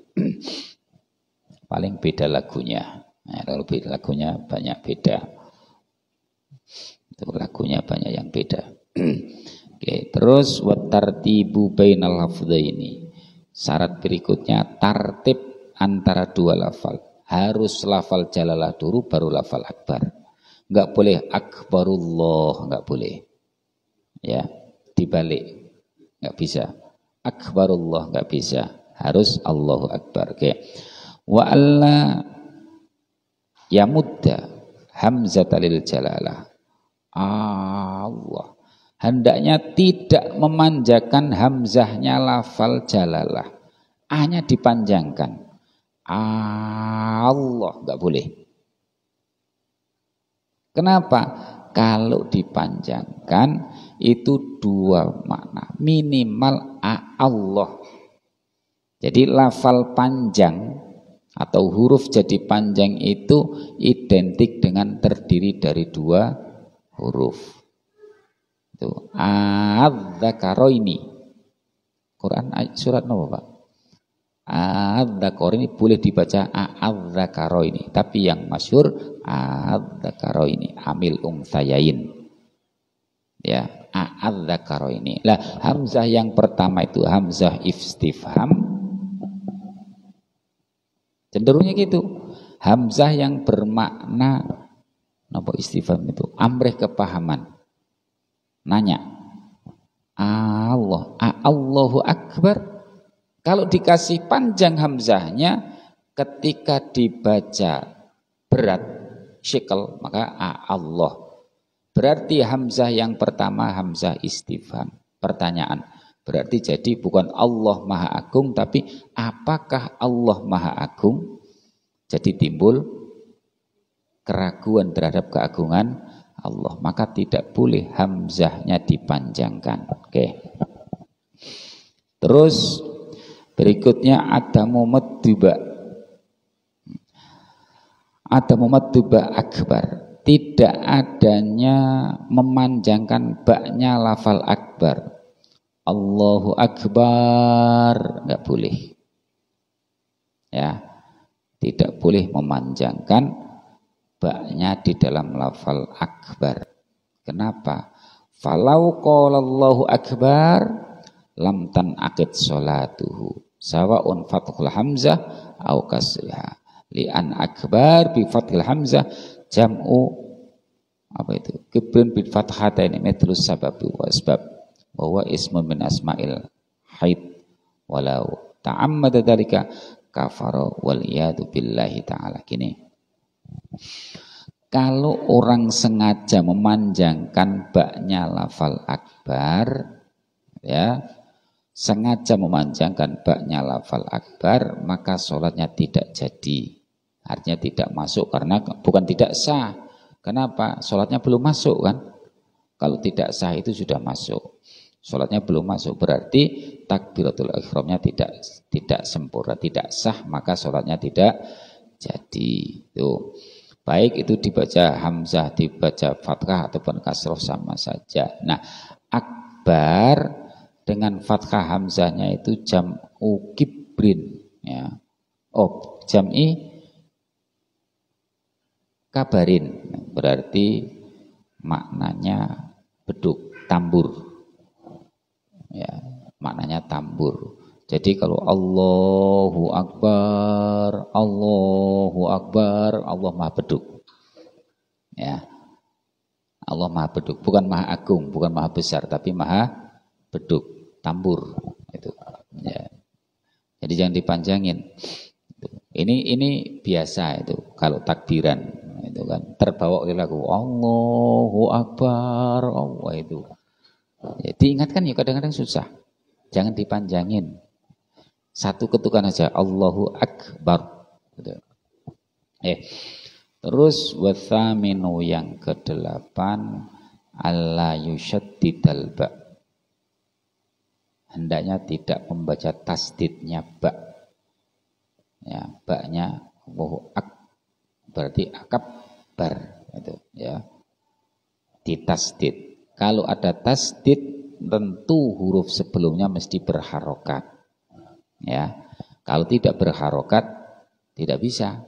Paling beda lagunya, nah, kalau beda lagunya banyak beda. Itu lagunya banyak yang beda. Oke, terus watartibu bainal lafdzaini. Syarat berikutnya tartib antara dua lafal. Harus lafal jalalah dulu baru lafal akbar. Enggak boleh akbarullah, enggak boleh. Ya, dibalik. nggak bisa. Akbarullah nggak bisa, harus Allahu Akbar. Oke. Wa alla yamudda hamzata lil jalalah. Allah. Hendaknya tidak memanjakan hamzahnya lafal jalalah. A-nya dipanjangkan. Allah nggak boleh. Kenapa? Kalau dipanjangkan itu dua makna. Minimal Allah. Jadi lafal panjang atau huruf jadi panjang itu identik dengan terdiri dari dua huruf. Itu adzakaroini. Quran surat apa, Pak? Adzakaroini boleh dibaca adzakaroini, tapi yang masyhur adzakaroini amil unthayain. Ya, adzakaroini. Lah, hamzah yang pertama itu hamzah istifham. Cenderungnya gitu. Hamzah yang bermakna apa istifham itu? Amrih kepahaman. Nanya. Allahu Akbar. Kalau dikasih panjang hamzahnya ketika dibaca berat syikel maka Allah. Berarti hamzah yang pertama hamzah istifham, pertanyaan. Berarti jadi bukan Allah Maha Agung, tapi apakah Allah Maha Agung? Jadi timbul keraguan terhadap keagungan Allah. Maka tidak boleh hamzahnya dipanjangkan. Oke. Terus berikutnya adamu madduba. Adamu madduba akbar. Tidak adanya memanjangkan baknya lafal akbar. Allahu Akbar, nggak boleh. Ya, tidak boleh memanjangkan baknya di dalam lafal akbar. Kenapa? Falau qala Allahu Akbar lam tanaqid sholatuhu sawaun fathul hamzah au kasriha. Li'an akbar bi fathil hamzah jam'u apa itu? Kibrin bi fathataini mithlus sababi wa asbab. Bahwa ismun min asma'il haid walau ta'ammada dzalika kafara wal iyadu billahi ta'ala. Gini, kalau orang sengaja memanjangkan baknya lafal akbar, ya, sengaja memanjangkan baknya lafal akbar, maka sholatnya tidak jadi, artinya tidak masuk, karena bukan tidak sah. Kenapa? Sholatnya belum masuk kan. Kalau tidak sah itu sudah masuk. Sholatnya belum masuk, berarti takbiratul ihramnya tidak sempurna, tidak sah, maka sholatnya tidak jadi. Itu baik itu dibaca hamzah, dibaca fathah ataupun kasroh sama saja. Nah, akbar dengan fathah hamzahnya itu jam'u kibrin, ya. Oh, jam'i kabarin, berarti maknanya beduk, tambur. Ya, maknanya tambur. Jadi kalau Allahu Akbar, Allahu Akbar, Allah Maha Beduk. Ya. Allah Maha Beduk, bukan Maha Agung, bukan Maha Besar, tapi Maha Beduk, tambur itu. Ya. Jadi jangan dipanjangin. Ini biasa itu kalau takbiran itu kan terbawa oleh lagu Allahu Akbar, Allah itu. Ya, diingatkan ya kadang-kadang susah. Jangan dipanjangin. Satu ketukan aja Allahu Akbar. Gitu. Terus wathaminu yang ke-8 alla yushaddidal ba. Hendaknya tidak membaca tasdidnya ba. Ya, ba-nya Allahu Akbar berarti akbar itu ya. Ditasdid. Kalau ada tasdid, tentu huruf sebelumnya mesti berharokat. Ya, kalau tidak berharokat, tidak bisa.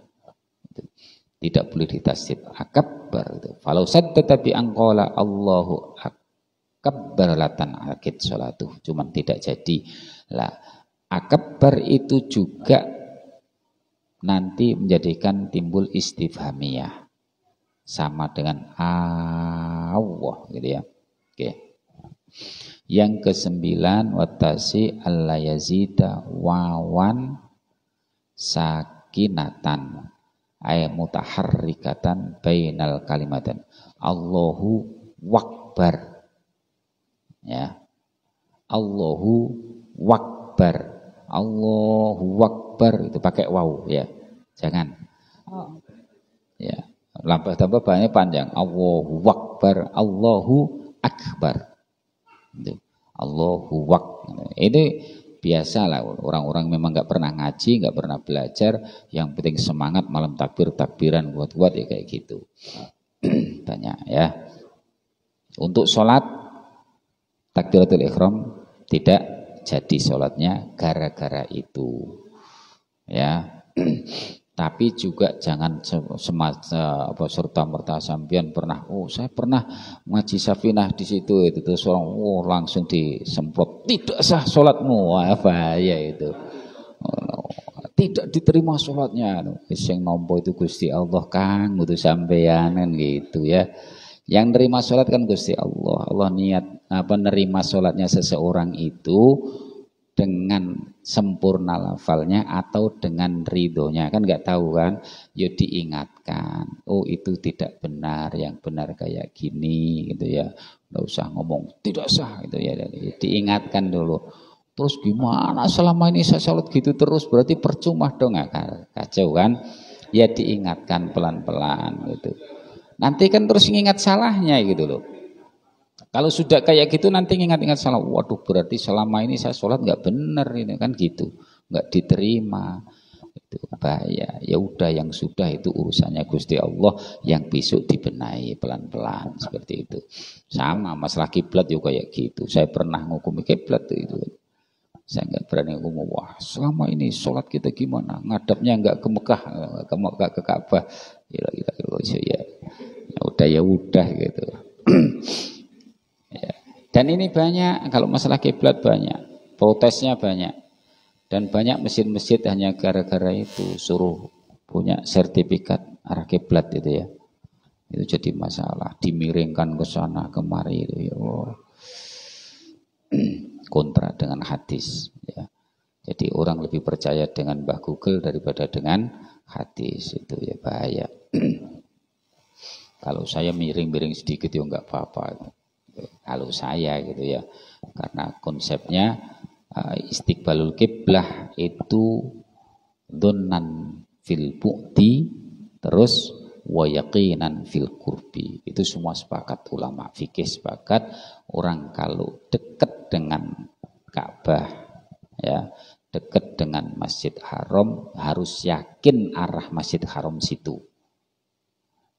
Tidak boleh ditasdid. Akbar itu. Falau sadda tapi angkola Allahu akbar latan akid sholatuh. Cuman tidak jadi. Lah, akbar itu juga nanti menjadikan timbul istifhamiyah. Sama dengan Allah, gitu ya. Oke. Yang kesembilan watasi alla yazida wawan sakinatan ay mutaharrikatan bainal kalimatan. Allahu wakbar. Ya. Allahu wakbar. Allahu wakbar itu pakai waw ya. Jangan. Ya. Tambah banyak panjang. Allahu wakbar, Allahu akbar. Itu. Allahu wakbar. Ini biasalah orang-orang memang nggak pernah ngaji, nggak pernah belajar, yang penting semangat malam takbiran buat ya kayak gitu. Banyak ya. Untuk sholat takbiratul ihram tidak jadi sholatnya gara-gara itu ya. Tapi juga jangan serta-merta sampean pernah, saya pernah ngaji Safinah di situ itu terus orang langsung disemprot, tidak sah sholatmu, bahaya itu. Tidak diterima sholatnya. Yang nompo itu Gusti Allah Kang, itu sampean kan gitu ya. Yang nerima sholat kan Gusti Allah. Allah niat nerima sholatnya seseorang itu dengan sempurna lafalnya atau dengan ridhonya, kan nggak tahu kan, ya diingatkan, oh itu tidak benar, yang benar kayak gini gitu ya, nggak usah ngomong tidak sah gitu ya, diingatkan dulu. Terus gimana selama ini saya sholat gitu terus, berarti percuma dong, kacau kan, ya diingatkan pelan-pelan gitu, nanti kan terus ingat salahnya gitu loh. Kalau sudah kayak gitu nanti ingat-ingat salah, waduh berarti selama ini saya sholat nggak benar ini kan gitu, nggak diterima, itu bahaya. Ya udah yang sudah itu urusannya Gusti Allah, yang besok dibenahi pelan-pelan seperti itu. Sama masalah kiblat juga kayak gitu. Saya pernah ngukumi kiblat itu, saya nggak berani ngomong, wah selama ini sholat kita gimana, ngadapnya nggak ke Mekah, nggak ke Ka'bah, ya ya udah gitu. Ya. Dan ini banyak, kalau masalah kiblat banyak, protesnya banyak, dan banyak masjid-masjid hanya gara-gara itu suruh punya sertifikat arah kiblat itu ya, itu jadi masalah, dimiringkan ke sana kemari itu ya, kontra dengan hadis ya. Jadi orang lebih percaya dengan Mbah Google daripada dengan hadis, itu ya bahaya. Kalau saya miring-miring sedikit ya enggak apa-apa. Kalau saya gitu ya, karena konsepnya istiqbalul kiblah itu dhannan fil bu'di terus wa yaqinan fil qurbi. Itu semua sepakat, ulama fikih sepakat, orang kalau dekat dengan Ka'bah ya, dekat dengan Masjid Haram harus yakin arah Masjid Haram situ.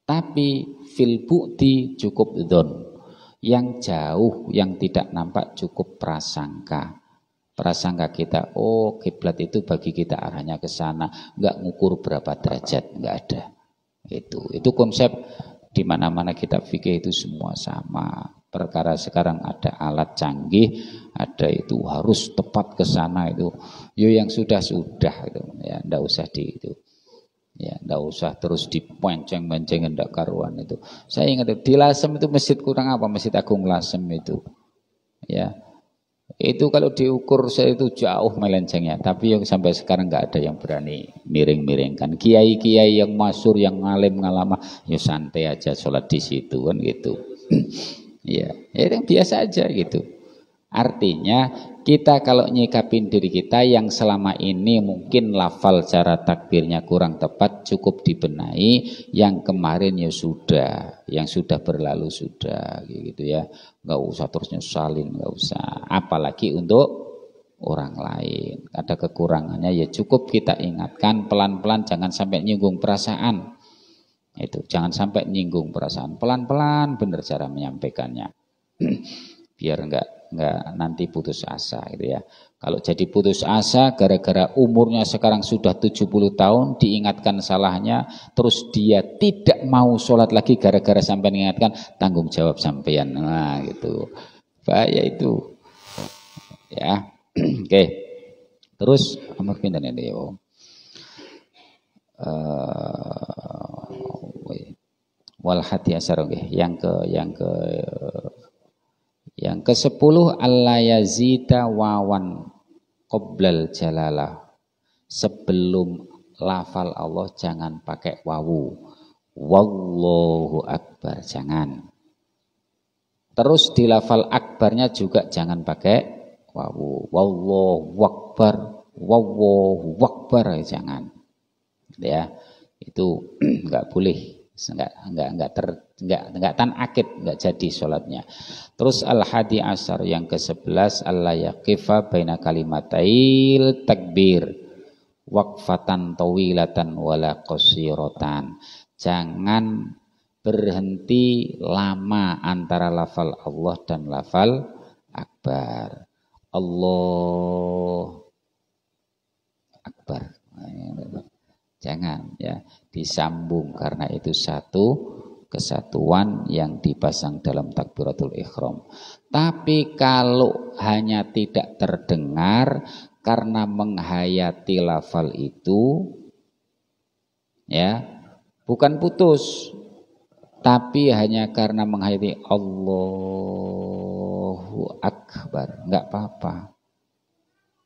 Tapi fil bu'di cukup dhon. Yang jauh, yang tidak nampak cukup prasangka. Prasangka kita, oh kiblat itu bagi kita arahnya ke sana, nggak ngukur berapa derajat, nggak ada. Itu konsep di mana-mana kita fikih itu semua sama. Perkara sekarang ada alat canggih, ada itu harus tepat ke sana itu. Yo yang sudah itu, ya ndak usah itu. Ya, enggak usah terus diponceng-ponceng enggak karuan itu. Saya ingat di Lasem itu masjid kurang apa? Masjid Agung Lasem itu. Ya. Itu kalau diukur saya itu jauh melencengnya, tapi yang sampai sekarang enggak ada yang berani miring-miringkan. Kiai-kiai yang masyhur, yang ngalim ngalama, ya santai aja sholat di situ kan gitu. Ya, itu biasa aja gitu. Artinya kita kalau nyikapin diri kita yang selama ini mungkin lafal cara takbirnya kurang tepat, cukup dibenahi, yang kemarin ya sudah, yang sudah berlalu sudah gitu ya, nggak usah terus nyesalin, nggak usah, apalagi untuk orang lain ada kekurangannya ya cukup kita ingatkan pelan-pelan, jangan sampai nyinggung perasaan. Itu jangan sampai nyinggung perasaan, pelan-pelan bener cara menyampaikannya. Biar enggak nanti putus asa gitu ya. Kalau jadi putus asa gara-gara umurnya sekarang sudah 70 tahun, diingatkan salahnya, terus dia tidak mau sholat lagi gara-gara sampai mengingatkan, tanggung jawab sampean. Nah gitu, bahaya itu ya. Oke, terus nomor pinten ini yo. Wal hati asar, yang Yang ke-10 alla yazida wawan qoblal jalalah. Sebelum lafal Allah jangan pakai wawu. Wallahu akbar, jangan. Terus di lafal akbarnya juga jangan pakai wawu. Wallahu akbar, jangan. Ya, itu enggak boleh, enggak tan akid, enggak jadi sholatnya. Terus al-hadi asar yang ke-11 alla yaqifa baina kalimatail takbir waqfatan tawilatan wala qasiratan. Jangan berhenti lama antara lafal Allah dan lafal akbar. Allah akbar. Jangan ya, disambung karena itu satu kesatuan yang dipasang dalam takbiratul ihram. Tapi kalau hanya tidak terdengar karena menghayati lafal itu ya, bukan putus, tapi hanya karena menghayati Allahu akbar, enggak apa-apa.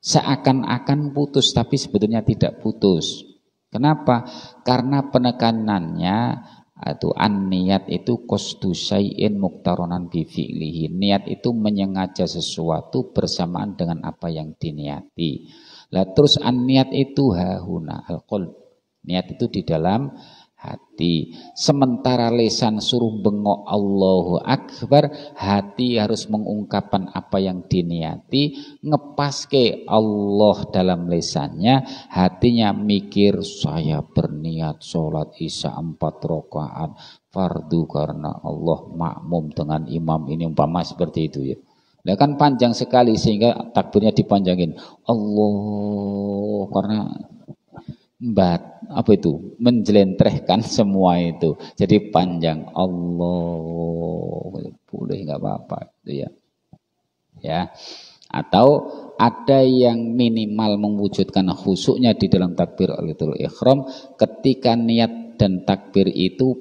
Seakan-akan putus tapi sebetulnya tidak putus. Kenapa? Karena penekanannya atau an-niat itu qasdu syai'in muqtaronan bi fi'lihi. Niat itu menyengaja sesuatu bersamaan dengan apa yang diniati. Lah terus an-niat itu hahuna al-qalb. Niat itu di dalam hati. Sementara lisan suruh bengok Allahu akbar, hati harus mengungkapkan apa yang diniati, ngepaske Allah dalam lisannya, hatinya mikir saya berniat sholat isya 4 rakaat fardu karena Allah, makmum dengan imam ini, umpama seperti itu ya. Nah kan panjang sekali sehingga takbirnya dipanjangin. Allah karena menjelentrehkan semua itu jadi panjang. Allah boleh nggak apa-apa itu ya. Atau ada yang minimal mewujudkan khusyuknya di dalam takbiratul ihram ketika niat dan takbir itu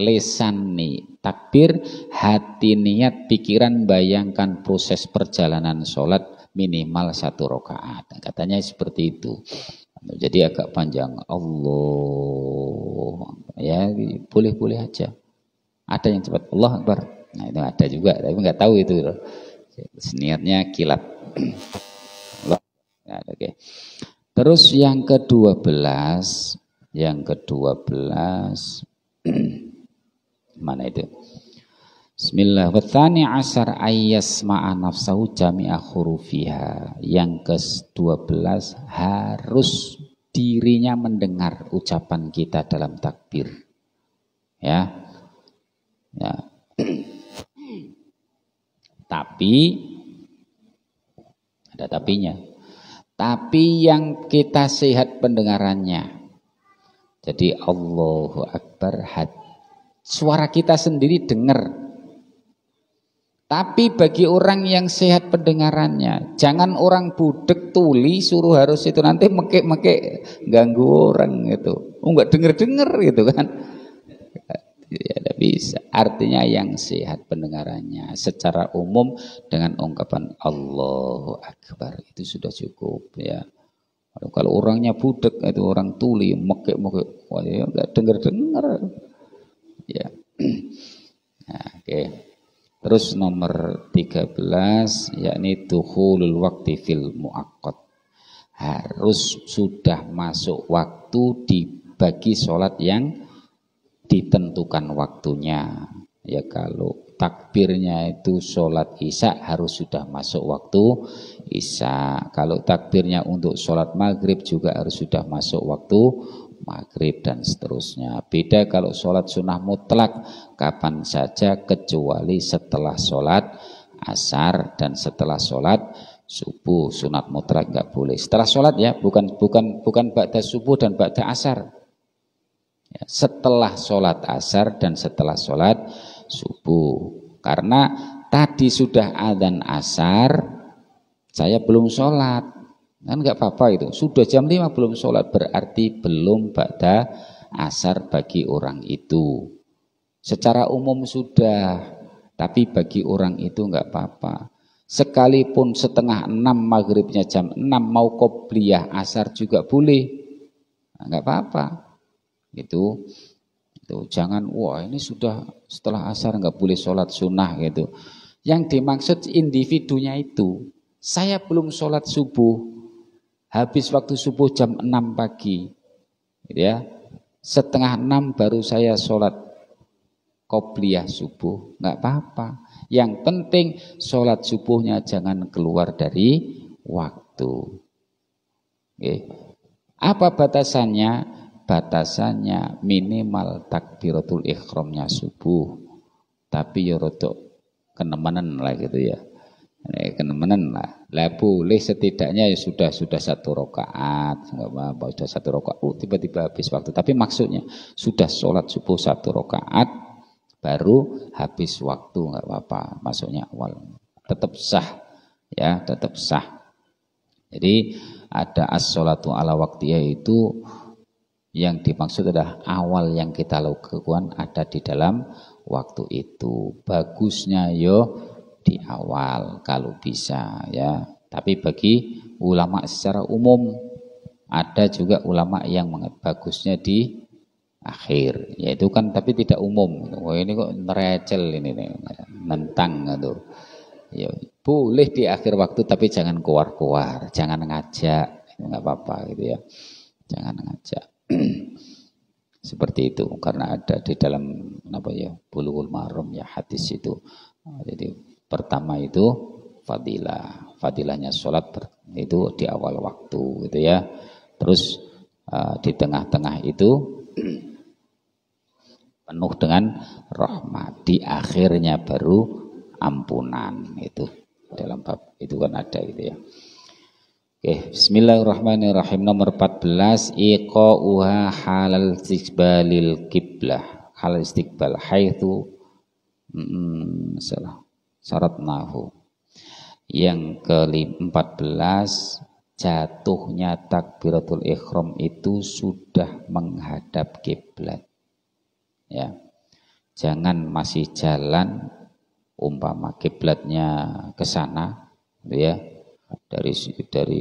lisan nih takbir, hati niat, pikiran bayangkan proses perjalanan sholat minimal 1 rakaat. Katanya seperti itu. Jadi agak panjang. Allah ya, boleh-boleh aja. Ada yang cepat Allah akbar. Nah itu ada juga, tapi nggak tahu itu. Niatnya kilat. Allah. Nah, oke. Terus yang ke-12 mana itu? Bismillah. Wa tsani asar ayyasma'a nafsahu jami'a hurufiha. Yang ke-12 harus dirinya mendengar ucapan kita dalam takbir. Ya. Tapi ada tapinya. Tapi yang kita sehat pendengarannya. Jadi Allahu akbar, suara kita sendiri dengar. Tapi bagi orang yang sehat pendengarannya, jangan orang budek tuli suruh harus itu nanti mekek ganggu orang gitu. Enggak denger gitu kan. Ya tidak bisa. Artinya yang sehat pendengarannya secara umum dengan ungkapan Allahu akbar itu sudah cukup ya. Kalau orangnya budek itu orang tuli mekek wah ya enggak denger ya. Nah, oke. Terus nomor 13 yakni dukhulul waqti fil muaqqat. Harus sudah masuk waktu dibagi sholat yang ditentukan waktunya. Ya kalau takbirnya itu sholat isya harus sudah masuk waktu isya. Kalau takbirnya untuk sholat maghrib juga harus sudah masuk waktu maghrib dan seterusnya. Beda kalau sholat sunnah mutlak kapan saja kecuali setelah sholat asar dan setelah sholat subuh. Sunat mutlak nggak boleh. Setelah sholat ya, bukan ba'da subuh dan ba'da asar. Ya, setelah sholat asar dan setelah sholat subuh. Karena tadi sudah adzan asar, saya belum sholat. Kan nggak apa-apa itu. Sudah jam 5 belum sholat berarti belum ba'da asar bagi orang itu. Secara umum sudah Tapi bagi orang itu enggak apa-apa. Sekalipun setengah 6 maghribnya jam 6 mau qobliyah asar juga boleh. Enggak apa-apa. Itu jangan wah ini sudah setelah asar enggak boleh sholat sunnah gitu. Yang dimaksud individunya itu. Saya belum sholat subuh. Habis waktu subuh jam 6 pagi. Gitu ya. Setengah 6 baru saya sholat qobliyah subuh. Enggak apa-apa. Yang penting sholat subuhnya jangan keluar dari waktu. Oke. Apa batasannya? Batasannya minimal takbiratul ihramnya subuh. Tapi ya rodok kenemenan lah gitu ya. Kenemenan lah. Lah boleh setidaknya ya sudah 1 rakaat, enggak apa-apa sudah 1 rakaat. Tiba-tiba habis waktu. Tapi maksudnya sudah sholat subuh 1 rakaat baru habis waktu enggak apa-apa. Masuknya awal. Tetap sah ya, tetap sah. Jadi ada as-sholatu ala waqtiyah itu yang dimaksud adalah awal yang kita lakukan ada di dalam waktu itu. Bagusnya yo di awal kalau bisa ya. Tapi bagi ulama secara umum ada juga ulama yang bagusnya di akhir. Yaitu kan tapi tidak umum. Wah ini kok nerecel ini nentang gitu. Ya boleh di akhir waktu tapi jangan keluar-keluar, jangan ngajak, enggak apa-apa gitu ya. Jangan ngajak. Seperti itu karena ada di dalam apa ya Bulughul Maram ya hadis itu. Jadi pertama itu fadilahnya sholat itu di awal waktu gitu ya. Terus di tengah-tengah itu penuh dengan rahmat, di akhirnya baru ampunan. Itu dalam bab itu kan ada gitu ya. Oke, bismillahirrahmanirrahim. Nomor 14 iqa'uha halal istiqbalil qiblah. Halal istiqbal haitsu salah syaratnahu. Yang ke-14 jatuhnya takbiratul ihram itu sudah menghadap kiblat. Ya. Jangan masih jalan umpama kiblatnya ke sana, gitu ya. Dari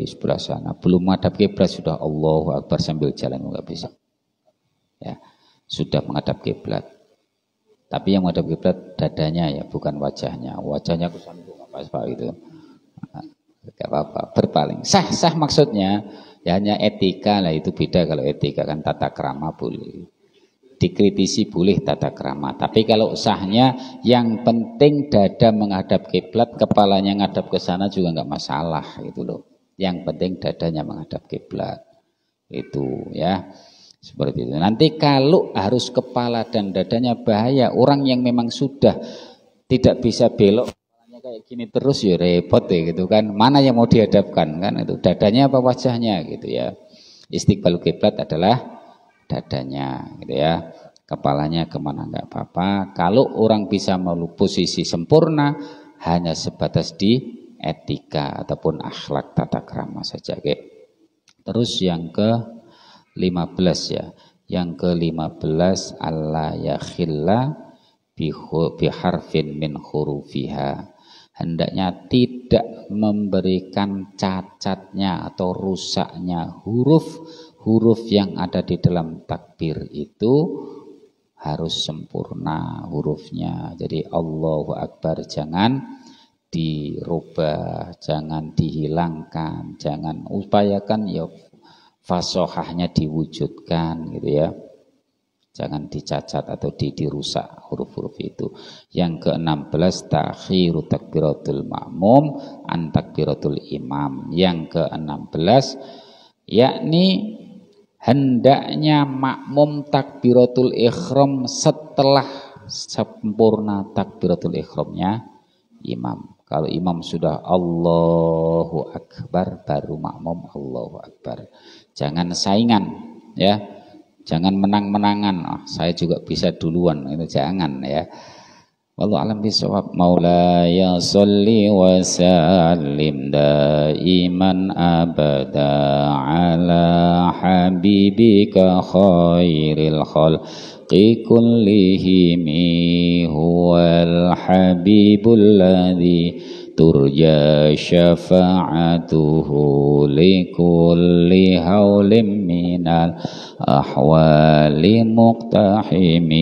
sebelah sana belum menghadap kiblat sudah Allahu Akbar sambil jalan enggak bisa. Ya, sudah menghadap kiblat. Tapi yang menghadap kiblat dadanya ya, bukan wajahnya. Wajahnya ke sana apa gitu. Enggak apa-apa, berpaling. Sah maksudnya ya hanya etika lah, itu beda. Kalau etika kan tata krama boleh. Dikritisi boleh tata krama. Tapi kalau sahnya yang penting dada menghadap kiblat, kepalanya ngadap ke sana juga enggak masalah gitu loh. Yang penting dadanya menghadap kiblat. Itu ya. Seperti itu. Nanti kalau harus kepala dan dadanya bahaya, orang yang memang sudah tidak bisa belok kepalanya kayak gini terus ya repot ya gitu kan. Mana yang mau dihadapkan kan itu? Dadanya apa wajahnya gitu ya. Istiqbal kiblat adalah dadanya gitu ya, kepalanya kemana enggak apa-apa. Kalau orang bisa melalui posisi sempurna hanya sebatas di etika ataupun akhlak tata krama saja. Oke. Terus yang ke-15 ya, yang ke-15 alla yakhilla biharfin min hurufiha, hendaknya tidak memberikan cacatnya atau rusaknya huruf yang ada di dalam takbir itu harus sempurna hurufnya. Jadi Allahu Akbar jangan dirubah, jangan dihilangkan, jangan upayakan ya fasohahnya diwujudkan gitu ya. Jangan dicacat atau dirusak huruf-huruf itu. Yang ke-16 takhiru takbiratul ma'mum an takbiratul imam. Yang ke-16 yakni hendaknya makmum takbiratul ihram setelah sempurna takbiratul ihramnya imam. Kalau imam sudah Allahu Akbar baru makmum Allahu Akbar. Jangan saingan ya. Jangan menang-menangan. Saya juga bisa duluan, itu jangan ya. Wallahu a'lam bishawab. Maulaya sholli wa sallim daiman abada ala habibika khairil khalq كلهم هو الحبيب الذي ترجى شفاعته لكل هول من الأحوال مقتحم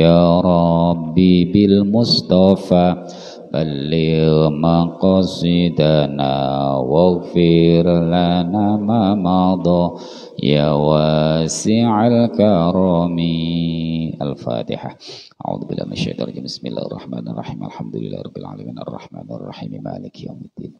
يا ربي بالمصطفى بلغ مقاصدنا واغفر لنا ما مضى يا واسع الكرم. الفاتحة. أعوذ بالله من الشيطان الرجيم. بسم الله الرحمن الرحيم. الحمد لله رب العالمين الرحمن الرحيم مالك يوم الدين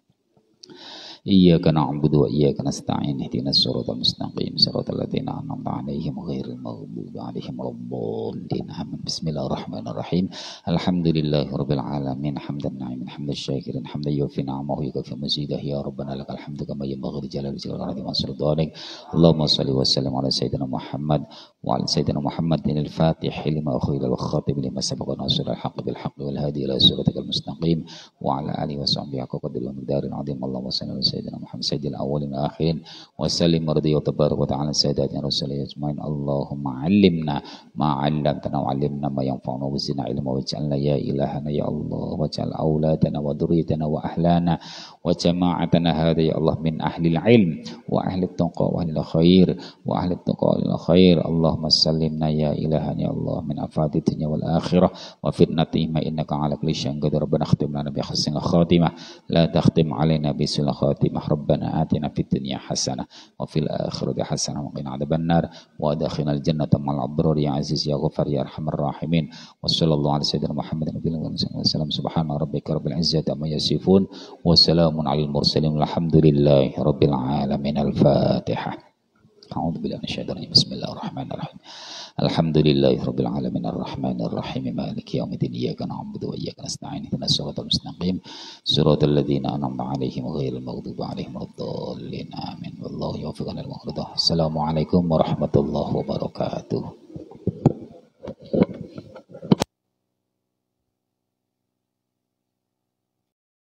إياك نعبد وإياك نستعين اهدنا الصراط المستقيم صراط الذين أنعمت عليهم غير المغضوب عليهم ولا الضالين آمين. بسم الله الرحمن الرحيم. الحمد لله رب العالمين حمدا نعيما حمدا الشاكرين حمدا يوفي نعمه ويكفي مزيده يا ربنا لك الحمد كما ينبغي لجلال وجهك العظيم وسلطانك. اللهم صل وسلم على سيدنا محمد وعلى سيدنا محمد الفاتح لما أخرج والخاتم لما سبق ناصر الحق بالحق والهادي إلى صراطك المستقيم وعلى آله وصحبه حق قدر ومقدار عظيم. اللهم صل على سيدنا محمد سيد الأولين والآخرين وسلم رضي وتبارك وتعالى ساداتنا رسول أجمعين. اللهم علمنا ما علمتنا وعلمنا ما ينفعنا وزدنا علما واجعلنا يا إلهنا يا الله واجعل أولادنا وذريتنا وأهلنا وجماعتنا هذا يا الله من أهل العلم وأهل التقوى وأهل الخير وأهل التقوى وأهل الخير. اللهم سلمنا يا إلهنا يا الله من آفات الدنيا والآخرة وفتنتهما إنك على كل شيء قدير. ربنا اختم لنا بحسن الخاتمة لا تختم علينا بسوء الخاتمة. ربنا آتنا في الدنيا حسنة وفي الآخرة حسنة وقنا عذاب النار وأدخلنا الجنة مع الأبرار يا عزيز يا غفر يا أرحم الراحمين. وصلى الله على سيدنا محمد وسلم. سبحان ربك رب العزة عما يصفون وسلام على المرسلين والحمد لله رب العالمين. الفاتحة. أعوذ بالله من الشيطان الرجيم. بسم الله الرحمن الرحيم. الحمد لله رب العالمين الرحمن الرحيم مالك يوم الدين إياك نعبد وإياك نستعين اهدنا الصراط المستقيم صراط الذين أنعمت عليهم غير المغضوب عليهم ولا الضالين آمين. والله يوفقنا لما يرضاه. السلام عليكم ورحمة الله وبركاته.